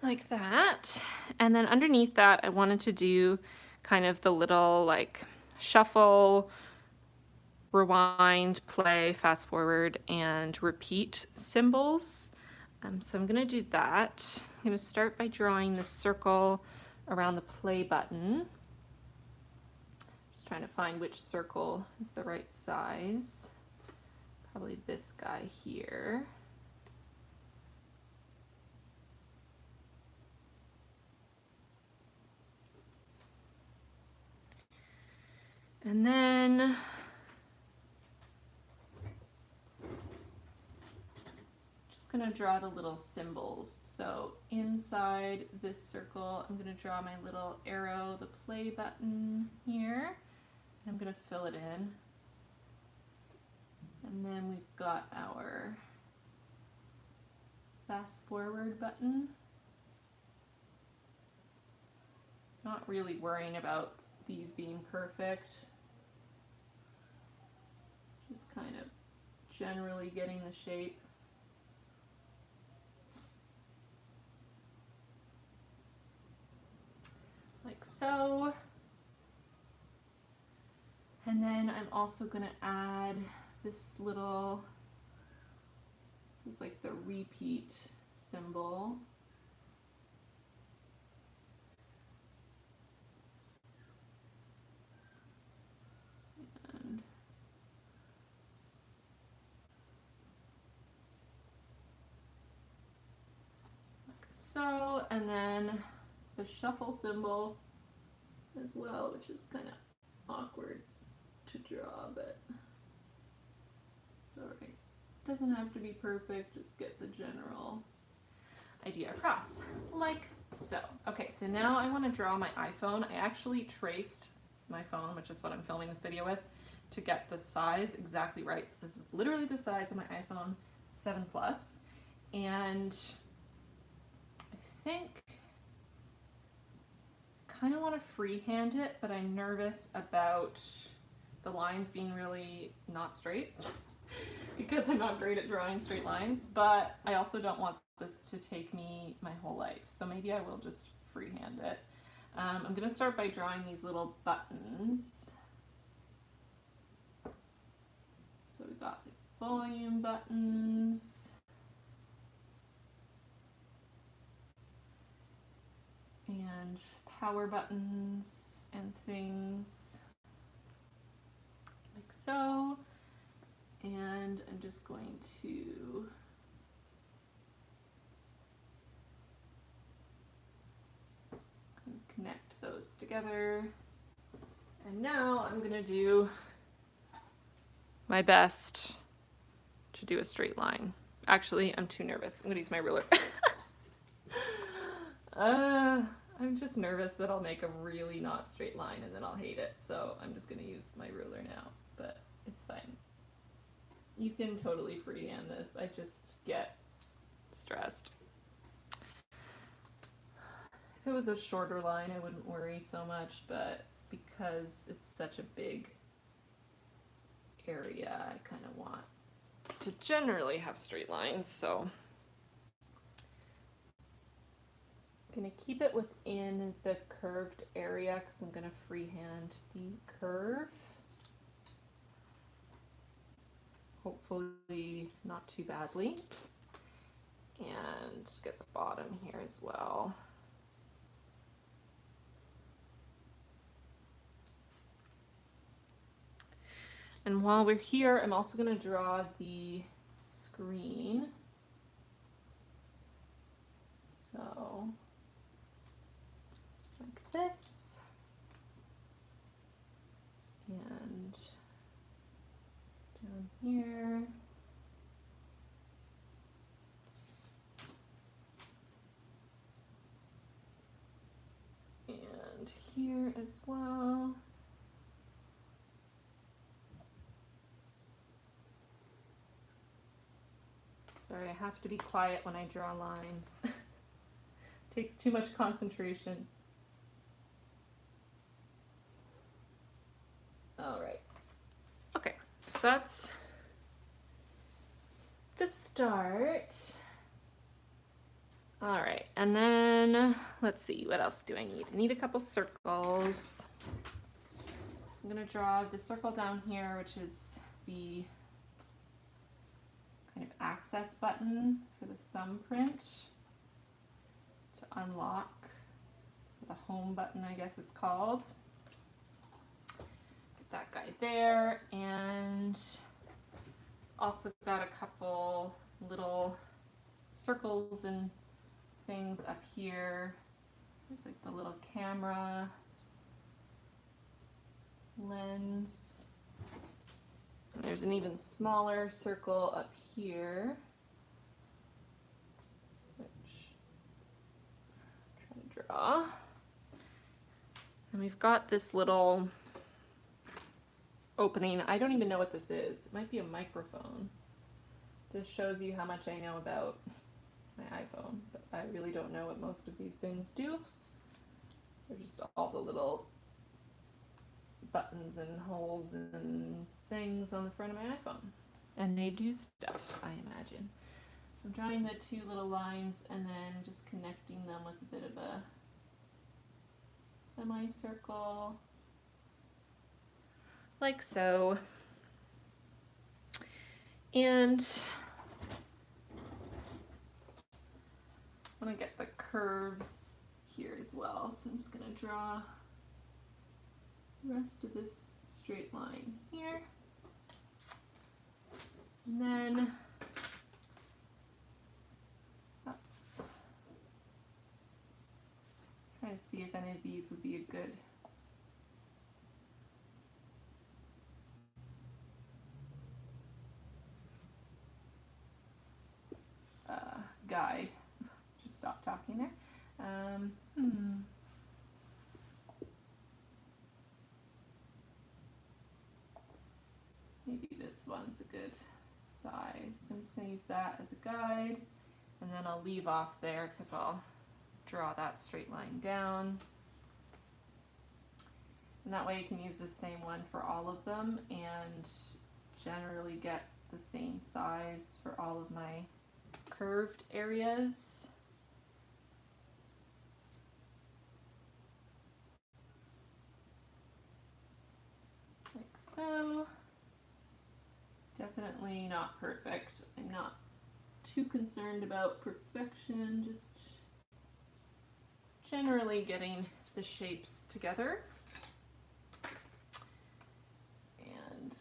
Like that. And then underneath that, I wanted to do kind of the little like shuffle, rewind, play, fast forward, and repeat symbols. So I'm gonna do that. I'm gonna start by drawing the circle around the play button. Just trying to find which circle is the right size. Probably this guy here. And then just gonna draw the little symbols. So inside this circle, I'm gonna draw my little arrow, the play button here. And I'm gonna fill it in. And then we've got our fast forward button. Not really worrying about these being perfect. Just kind of generally getting the shape. Like so. And then I'm also going to add this little, it's like the repeat symbol. And like so, and then the shuffle symbol as well, which is kind of awkward to draw, but sorry, doesn't have to be perfect, just get the general idea across, like so. Okay, so now I want to draw my iPhone. I actually traced my phone, which is what I'm filming this video with, to get the size exactly right. So this is literally the size of my iPhone 7 Plus, and I think kind of want to freehand it, but I'm nervous about the lines being really not straight because I'm not great at drawing straight lines, but I also don't want this to take me my whole life, so maybe I will just freehand it. I'm going to start by drawing these little buttons. So we've got the volume buttons, and power buttons and things like so. And I'm just going to connect those together. And now I'm going to do my best to do a straight line. Actually, I'm too nervous. I'm going to use my ruler. I'm just nervous that I'll make a really not straight line and then I'll hate it. So I'm just going to use my ruler now, but it's fine. You can totally freehand this. I just get stressed. If it was a shorter line, I wouldn't worry so much, but because it's such a big area, I kind of want to generally have straight lines, so I'm going to keep it within the curved area because I'm going to freehand the curve. Hopefully not too badly. And get the bottom here as well. And while we're here, I'm also going to draw the screen. So, like this. And down here. And here as well. Sorry, I have to be quiet when I draw lines. Takes too much concentration. All right. Okay, so that's the start. All right, and then let's see, what else do I need? I need a couple circles. So I'm gonna draw the circle down here, which is the kind of access button for the thumbprint to unlock, the home button, I guess it's called. Get that guy there, and also got a couple little circles and things up here. There's like the little camera lens. And there's an even smaller circle up here, which I'm trying to draw. And we've got this little opening. I don't even know what this is. It might be a microphone. This shows you how much I know about my iPhone, but I really don't know what most of these things do. They're just all the little buttons and holes and things on the front of my iPhone. And they do stuff, I imagine. So I'm drawing the two little lines and then just connecting them with a bit of a semicircle, like so. And I want to get the curves here as well, so I'm just going to draw the rest of this straight line here. And then that's trying to see if any of these would be a good guide. Just stop talking there. Maybe this one's a good size. So I'm just going to use that as a guide, and then I'll leave off there because I'll draw that straight line down. And that way you can use the same one for all of them and generally get the same size for all of my curved areas. Like so. Definitely not perfect. I'm not too concerned about perfection, just generally getting the shapes together. And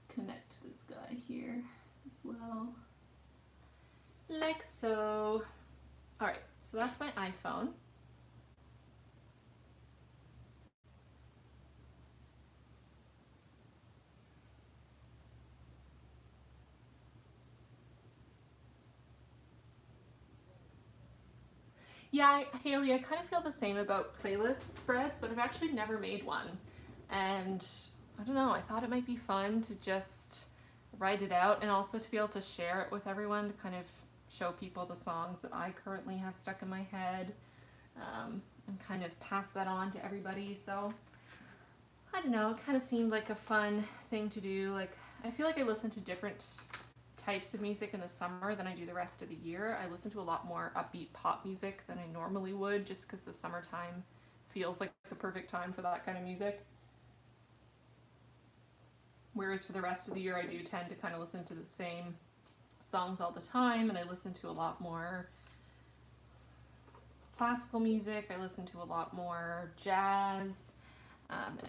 connect this guy here as well. Like so. Alright, so that's my iPhone. Yeah, Haley, I kind of feel the same about playlist spreads, but I've actually never made one. And I don't know, I thought it might be fun to just write it out and also to be able to share it with everyone to kind of show people the songs that I currently have stuck in my head, and kind of pass that on to everybody. So I don't know, it kind of seemed like a fun thing to do. Like, I feel like I listen to different types of music in the summer than I do the rest of the year. I listen to a lot more upbeat pop music than I normally would, just because the summertime feels like the perfect time for that kind of music. Whereas for the rest of the year, I do tend to kind of listen to the same songs all the time, and I listen to a lot more classical music, I listen to a lot more jazz,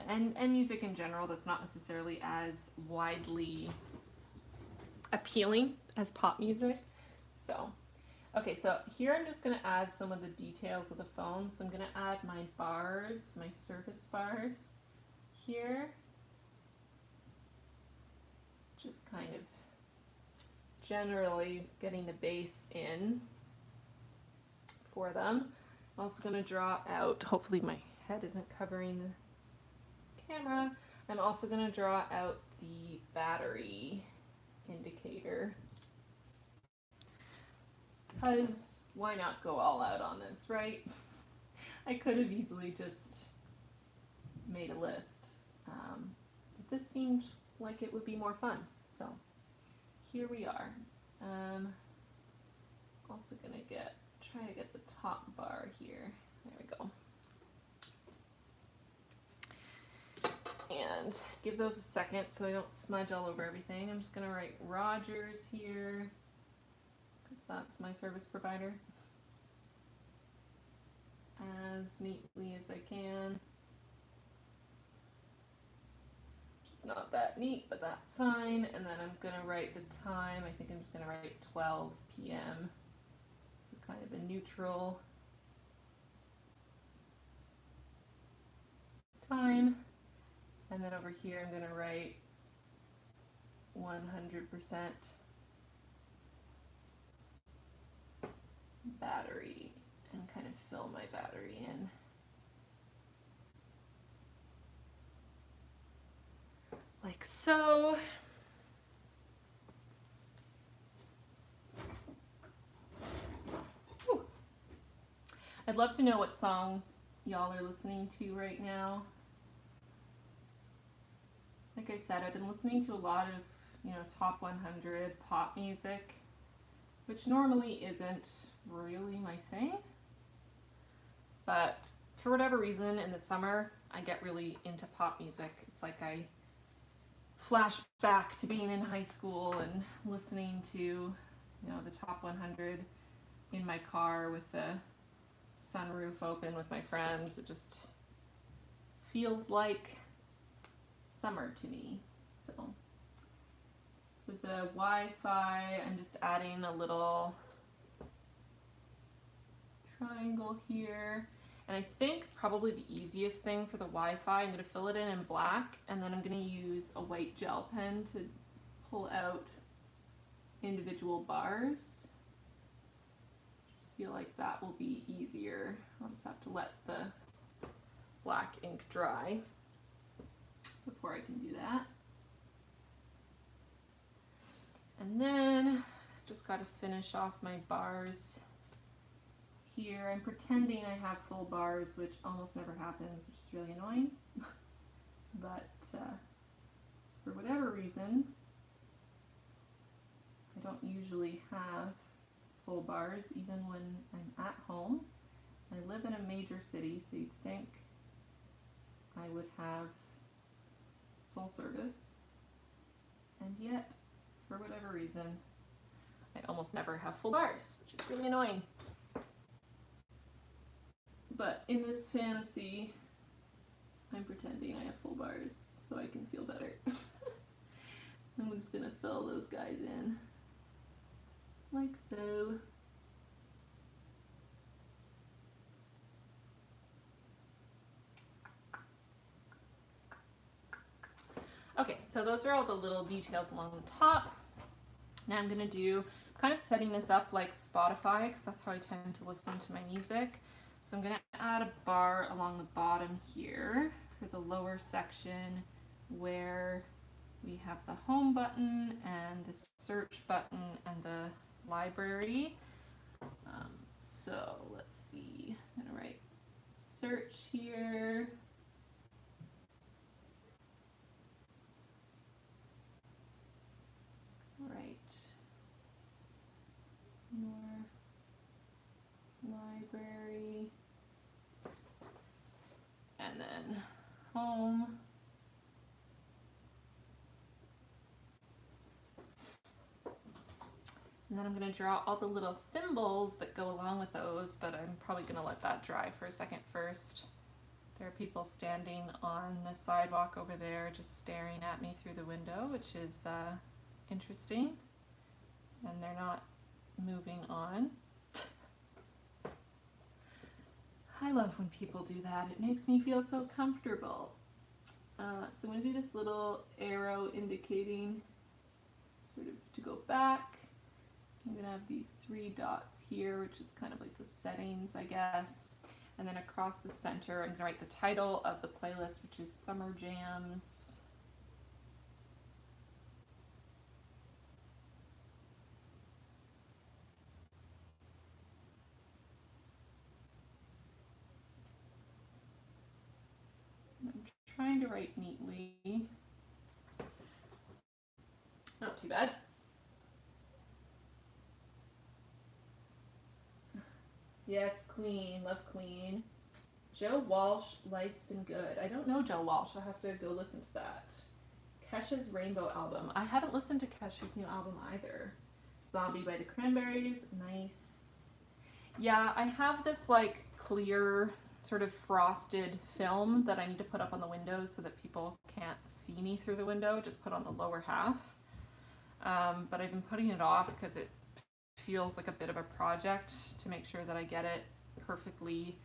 and music in general that's not necessarily as widely appealing as pop music. So, okay, so here I'm just going to add some of the details of the phone. So I'm going to add my bars, my surface bars here. Just kind of generally getting the base in for them. I'm also going to draw out, hopefully my head isn't covering the camera, I'm also going to draw out the battery indicator, because why not go all out on this, right? I could have easily just made a list, but this seemed like it would be more fun, so here we are. Also gonna try to get the top bar here. There we go. And give those a second so I don't smudge all over everything. I'm just gonna write Rogers here, because that's my service provider, as neatly as I can. It's not that neat, but that's fine. And then I'm gonna write the time. I think I'm just gonna write 12 p.m. for kind of a neutral time. And then over here I'm gonna write 100% battery and kind of fill my battery in. Like so. Whew. I'd love to know what songs y'all are listening to right now. like I said, I've been listening to a lot of, you know, top 100 pop music, which normally isn't really my thing. But for whatever reason, in the summer, I get really into pop music. It's like I flash back to being in high school and listening to, you know, the top 100 in my car with the sunroof open with my friends. It just feels like summer to me. So with the Wi-Fi, I'm just adding a little triangle here. And I think probably the easiest thing for the Wi-Fi, I'm going to fill it in black, and then I'm going to use a white gel pen to pull out individual bars. Just feel like that will be easier. I'll just have to let the black ink dry before I can do that. And then just got to finish off my bars here. I'm pretending I have full bars, which almost never happens, which is really annoying. But for whatever reason, I don't usually have full bars even when I'm at home. I live in a major city, so you'd think I would have full service, and yet, for whatever reason, I almost never have full bars, which is really annoying. But in this fantasy, I'm pretending I have full bars so I can feel better. I'm just gonna fill those guys in, like so. Okay, so those are all the little details along the top. Now I'm gonna do kind of setting this up like Spotify, because that's how I tend to listen to my music. So I'm gonna add a bar along the bottom here for the lower section where we have the home button and the search button and the library. So let's see, I'm gonna write search here. Right, more library, and then home. And then I'm going to draw all the little symbols that go along with those, but I'm probably going to let that dry for a second first. There are people standing on the sidewalk over there just staring at me through the window, which is interesting, and they're not moving on. I love when people do that. It makes me feel so comfortable. So I'm going to do this little arrow indicating sort of to go back. I'm going to have these 3 dots here, which is kind of like the settings, I guess. And then across the center, I'm going to write the title of the playlist, which is Summer Jams. I'm trying to write neatly. Not too bad. Yes, Queen, love Queen. Joe Walsh, Life's Been Good. I don't know Joe Walsh, I'll have to go listen to that. Kesha's Rainbow album. I haven't listened to Kesha's new album either. Zombie by the Cranberries, nice. Yeah, I have this like clear sort of frosted film that I need to put up on the windows so that people can't see me through the window, just put on the lower half. But I've been putting it off because it feels like a bit of a project to make sure that I get it perfectly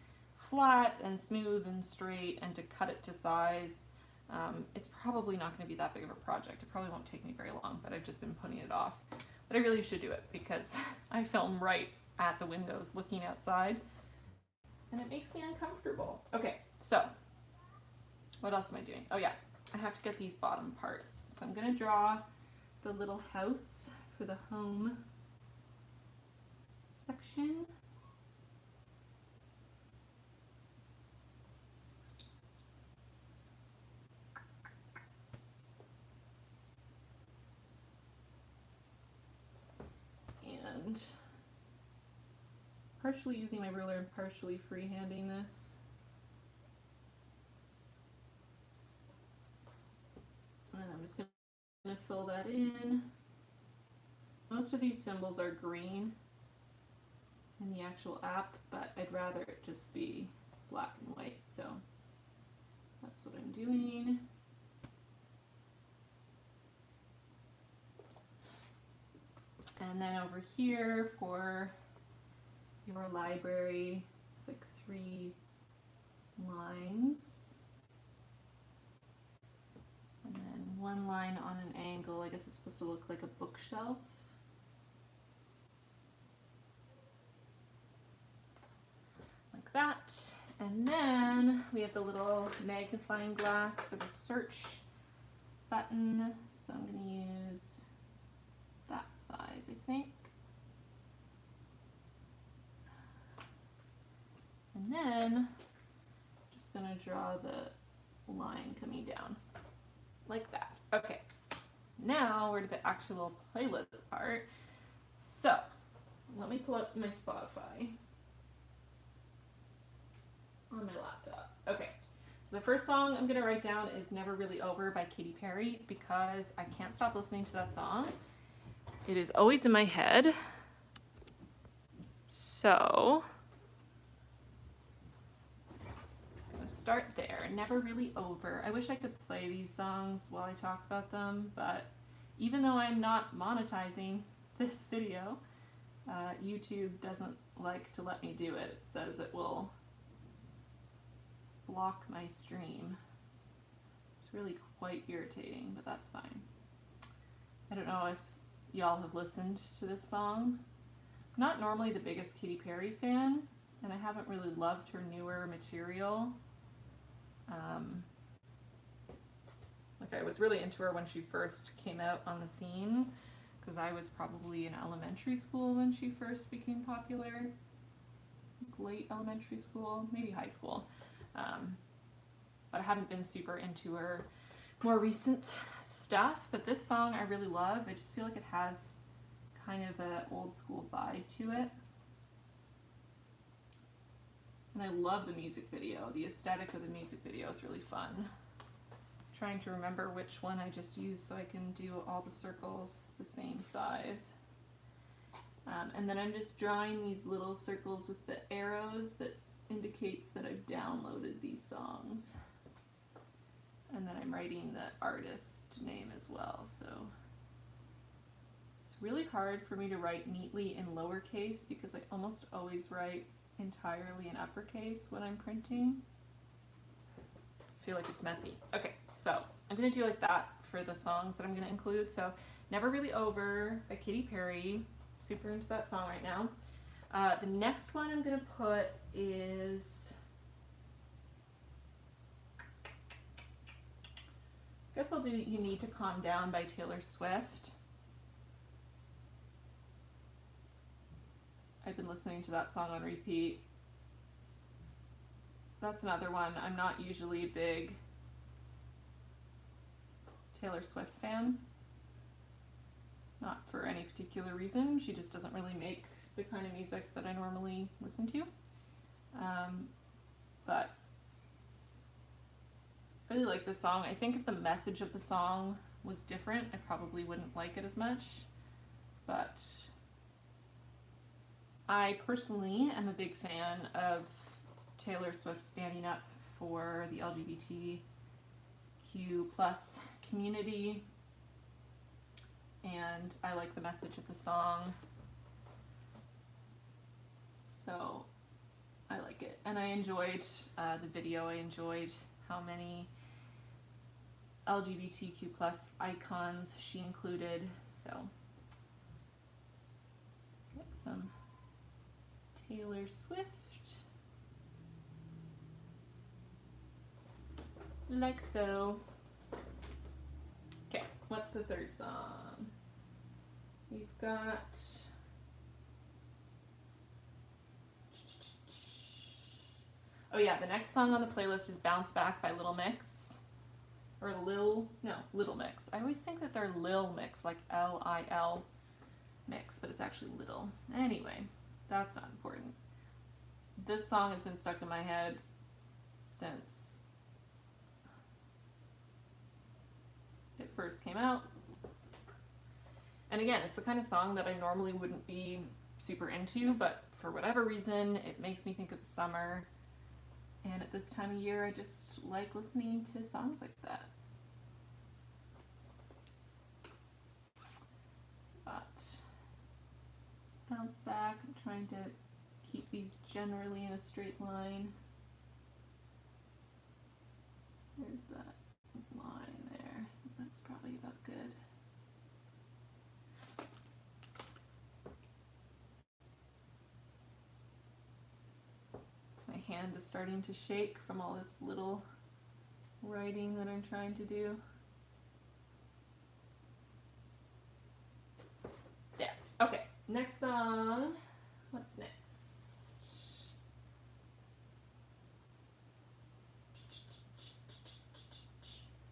flat and smooth and straight, and to cut it to size. It's probably not going to be that big of a project. It probably won't take me very long, but I've just been putting it off. But I really should do it because I film right at the windows looking outside and it makes me uncomfortable. Okay, so what else am I doing? Oh yeah, I have to get these bottom parts. So I'm going to draw the little house for the home section. and partially using my ruler and partially freehanding this. And I'm just going to fill that in. Most of these symbols are green in the actual app, but I'd rather it just be black and white, so that's what I'm doing. And then over here for your library, it's like 3 lines. And then 1 line on an angle. I guess it's supposed to look like a bookshelf. Like that. And then we have the little magnifying glass for the search button. So I'm going to use that size, I think. And then just going to draw the line coming down like that. Okay, now we're to the actual playlist part. So let me pull up my Spotify on my laptop. Okay, so the first song I'm going to write down is Never Really Over by Katy Perry because I can't stop listening to that song. It is always in my head. So I'm going to start there. Never Really Over. I wish I could play these songs while I talk about them, but even though I'm not monetizing this video, YouTube doesn't like to let me do it. It says it will block my stream. It's really quite irritating, but that's fine. I don't know if y'all have listened to this song. I'm not normally the biggest Katy Perry fan, and I haven't really loved her newer material. Like I was really into her when she first came out on the scene, because I was probably in elementary school when she first became popular. Late elementary school, maybe high school. But I haven't been super into her more recent stuff, but this song I really love. I just feel like it has kind of an old school vibe to it. And I love the music video. The aesthetic of the music video is really fun. I'm trying to remember which one I just used so I can do all the circles the same size. And then I'm just drawing these little circles with the arrows that indicates that I've downloaded these songs. And then I'm writing the artist name as well, so it's really hard for me to write neatly in lowercase because I almost always write entirely in uppercase when I'm printing. I feel like it's messy. Okay, so I'm going to do like that for the songs that I'm going to include. So Never Really Over by Katy Perry. Super into that song right now. The next one I'm going to put is, I guess I'll do You Need to Calm Down by Taylor Swift. I've been listening to that song on repeat. That's another one. I'm not usually a big Taylor Swift fan. Not for any particular reason. She just doesn't really make the kind of music that I normally listen to. But I really like this song. I think if the message of the song was different, I probably wouldn't like it as much. But I personally am a big fan of Taylor Swift standing up for the LGBTQ plus community, and I like the message of the song, so I like it. And I enjoyed the video. I enjoyed how many LGBTQ plus icons she included, so get some Taylor Swift. Like so. Okay, what's the third song? We've got oh yeah, the next song on the playlist is Bounce Back by Little Mix. Or Little Mix. I always think that they're Lil Mix, like L-I-L. mix, but it's actually little. Anyway, that's not important. This song has been stuck in my head since it first came out. And again, it's the kind of song that I normally wouldn't be super into, but for whatever reason, it makes me think of the summer. And at this time of year, I just like listening to songs like that. But bounce back. I'm trying to keep these generally in a straight line. There's that line there. That's probably about good. My hand is starting to shake from all this little writing that I'm trying to do. Yeah, okay, next song. What's next?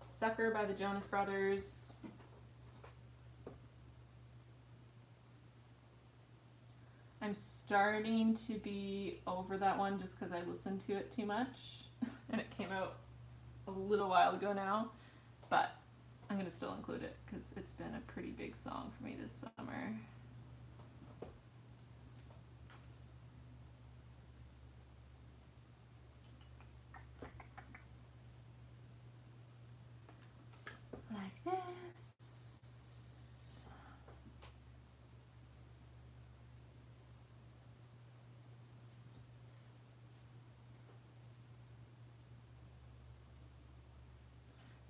Sucker by the Jonas Brothers. I'm starting to be over that one just because I listened to it too much and it came out a little while ago now, but I'm going to still include it because it's been a pretty big song for me this summer. Like this.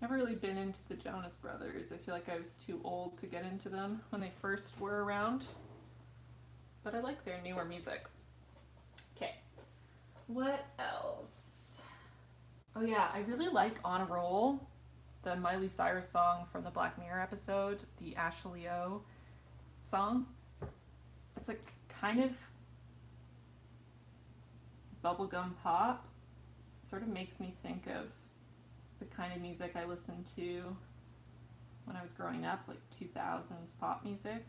Never really been into the Jonas Brothers. I feel like I was too old to get into them when they first were around, but I like their newer music. Okay, what else? Oh yeah, I really like On a Roll, the Miley Cyrus song from the Black Mirror episode, the Ashley O song. It's like kind of bubblegum pop. It sort of makes me think of the kind of music I listened to when I was growing up, like 2000s pop music.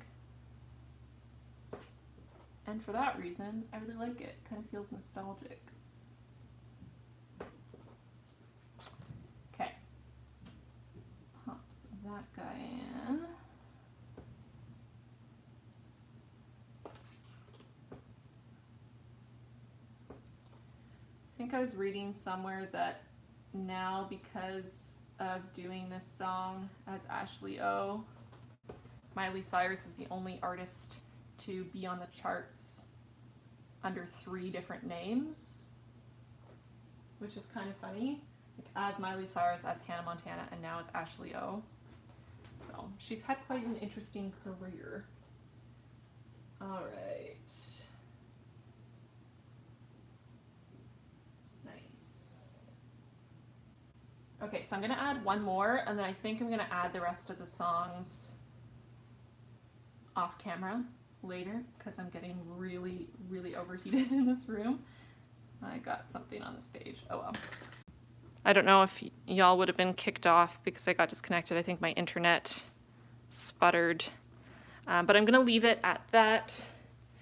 And for that reason, I really like it. Kind of feels nostalgic. Okay. Pop that guy in. I think I was reading somewhere that now, because of doing this song as Ashley O, Miley Cyrus is the only artist to be on the charts under 3 different names, which is kind of funny. Like as Miley Cyrus, as Hannah Montana, and now as Ashley O. So she's had quite an interesting career. All right. Okay, so I'm going to add one more, and then I think I'm going to add the rest of the songs off camera later, because I'm getting really, really overheated in this room. I got something on this page. Oh well. I don't know if y'all would have been kicked off because I got disconnected. I think my internet sputtered. But I'm going to leave it at that.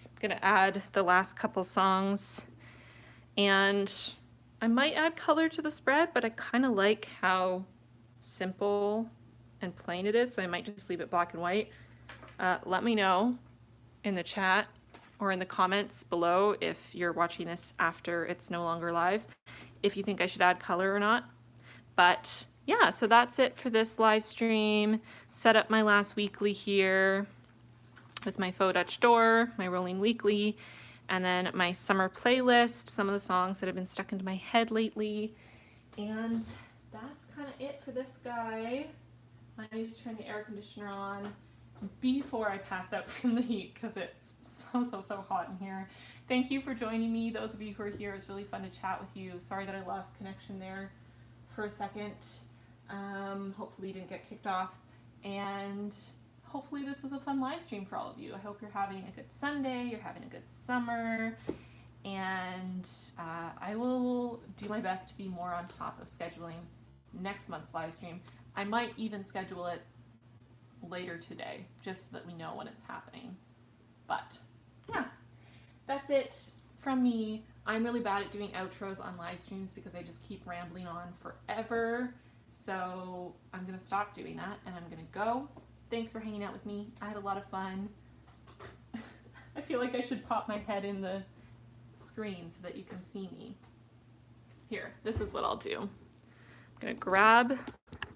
I'm going to add the last couple songs, and I might add color to the spread, but I kind of like how simple and plain it is, so I might just leave it black and white. Let me know in the chat or in the comments below if you're watching this after it's no longer live, if you think I should add color or not. But yeah, so that's it for this live stream. Set up my last weekly here with my faux Dutch door, my rolling weekly, and then my summer playlist, some of the songs that have been stuck into my head lately. And that's kind of it for this guy. I need to turn the air conditioner on before I pass out from the heat because it's so hot in here. Thank you for joining me. Those of you who are here, it was really fun to chat with you. Sorry that I lost connection there for a second. Hopefully you didn't get kicked off. And hopefully this was a fun live stream for all of you. I hope you're having a good Sunday, you're having a good summer, and I will do my best to be more on top of scheduling next month's live stream. I might even schedule it later today, just so that we know when it's happening. But yeah, that's it from me. I'm really bad at doing outros on live streams because I just keep rambling on forever. So I'm gonna stop doing that and I'm gonna go. Thanks for hanging out with me. I had a lot of fun. I feel like I should pop my head in the screen so that you can see me. Here, this is what I'll do. I'm gonna grab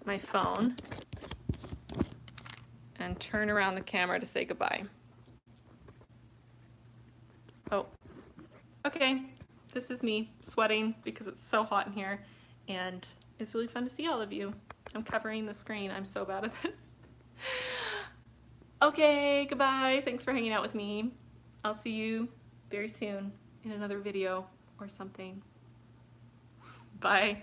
my phone and turn around the camera to say goodbye. Oh, okay. This is me sweating because it's so hot in here, and it's really fun to see all of you. I'm covering the screen. I'm so bad at this. Okay, goodbye. Thanks for hanging out with me. I'll see you very soon in another video or something. Bye.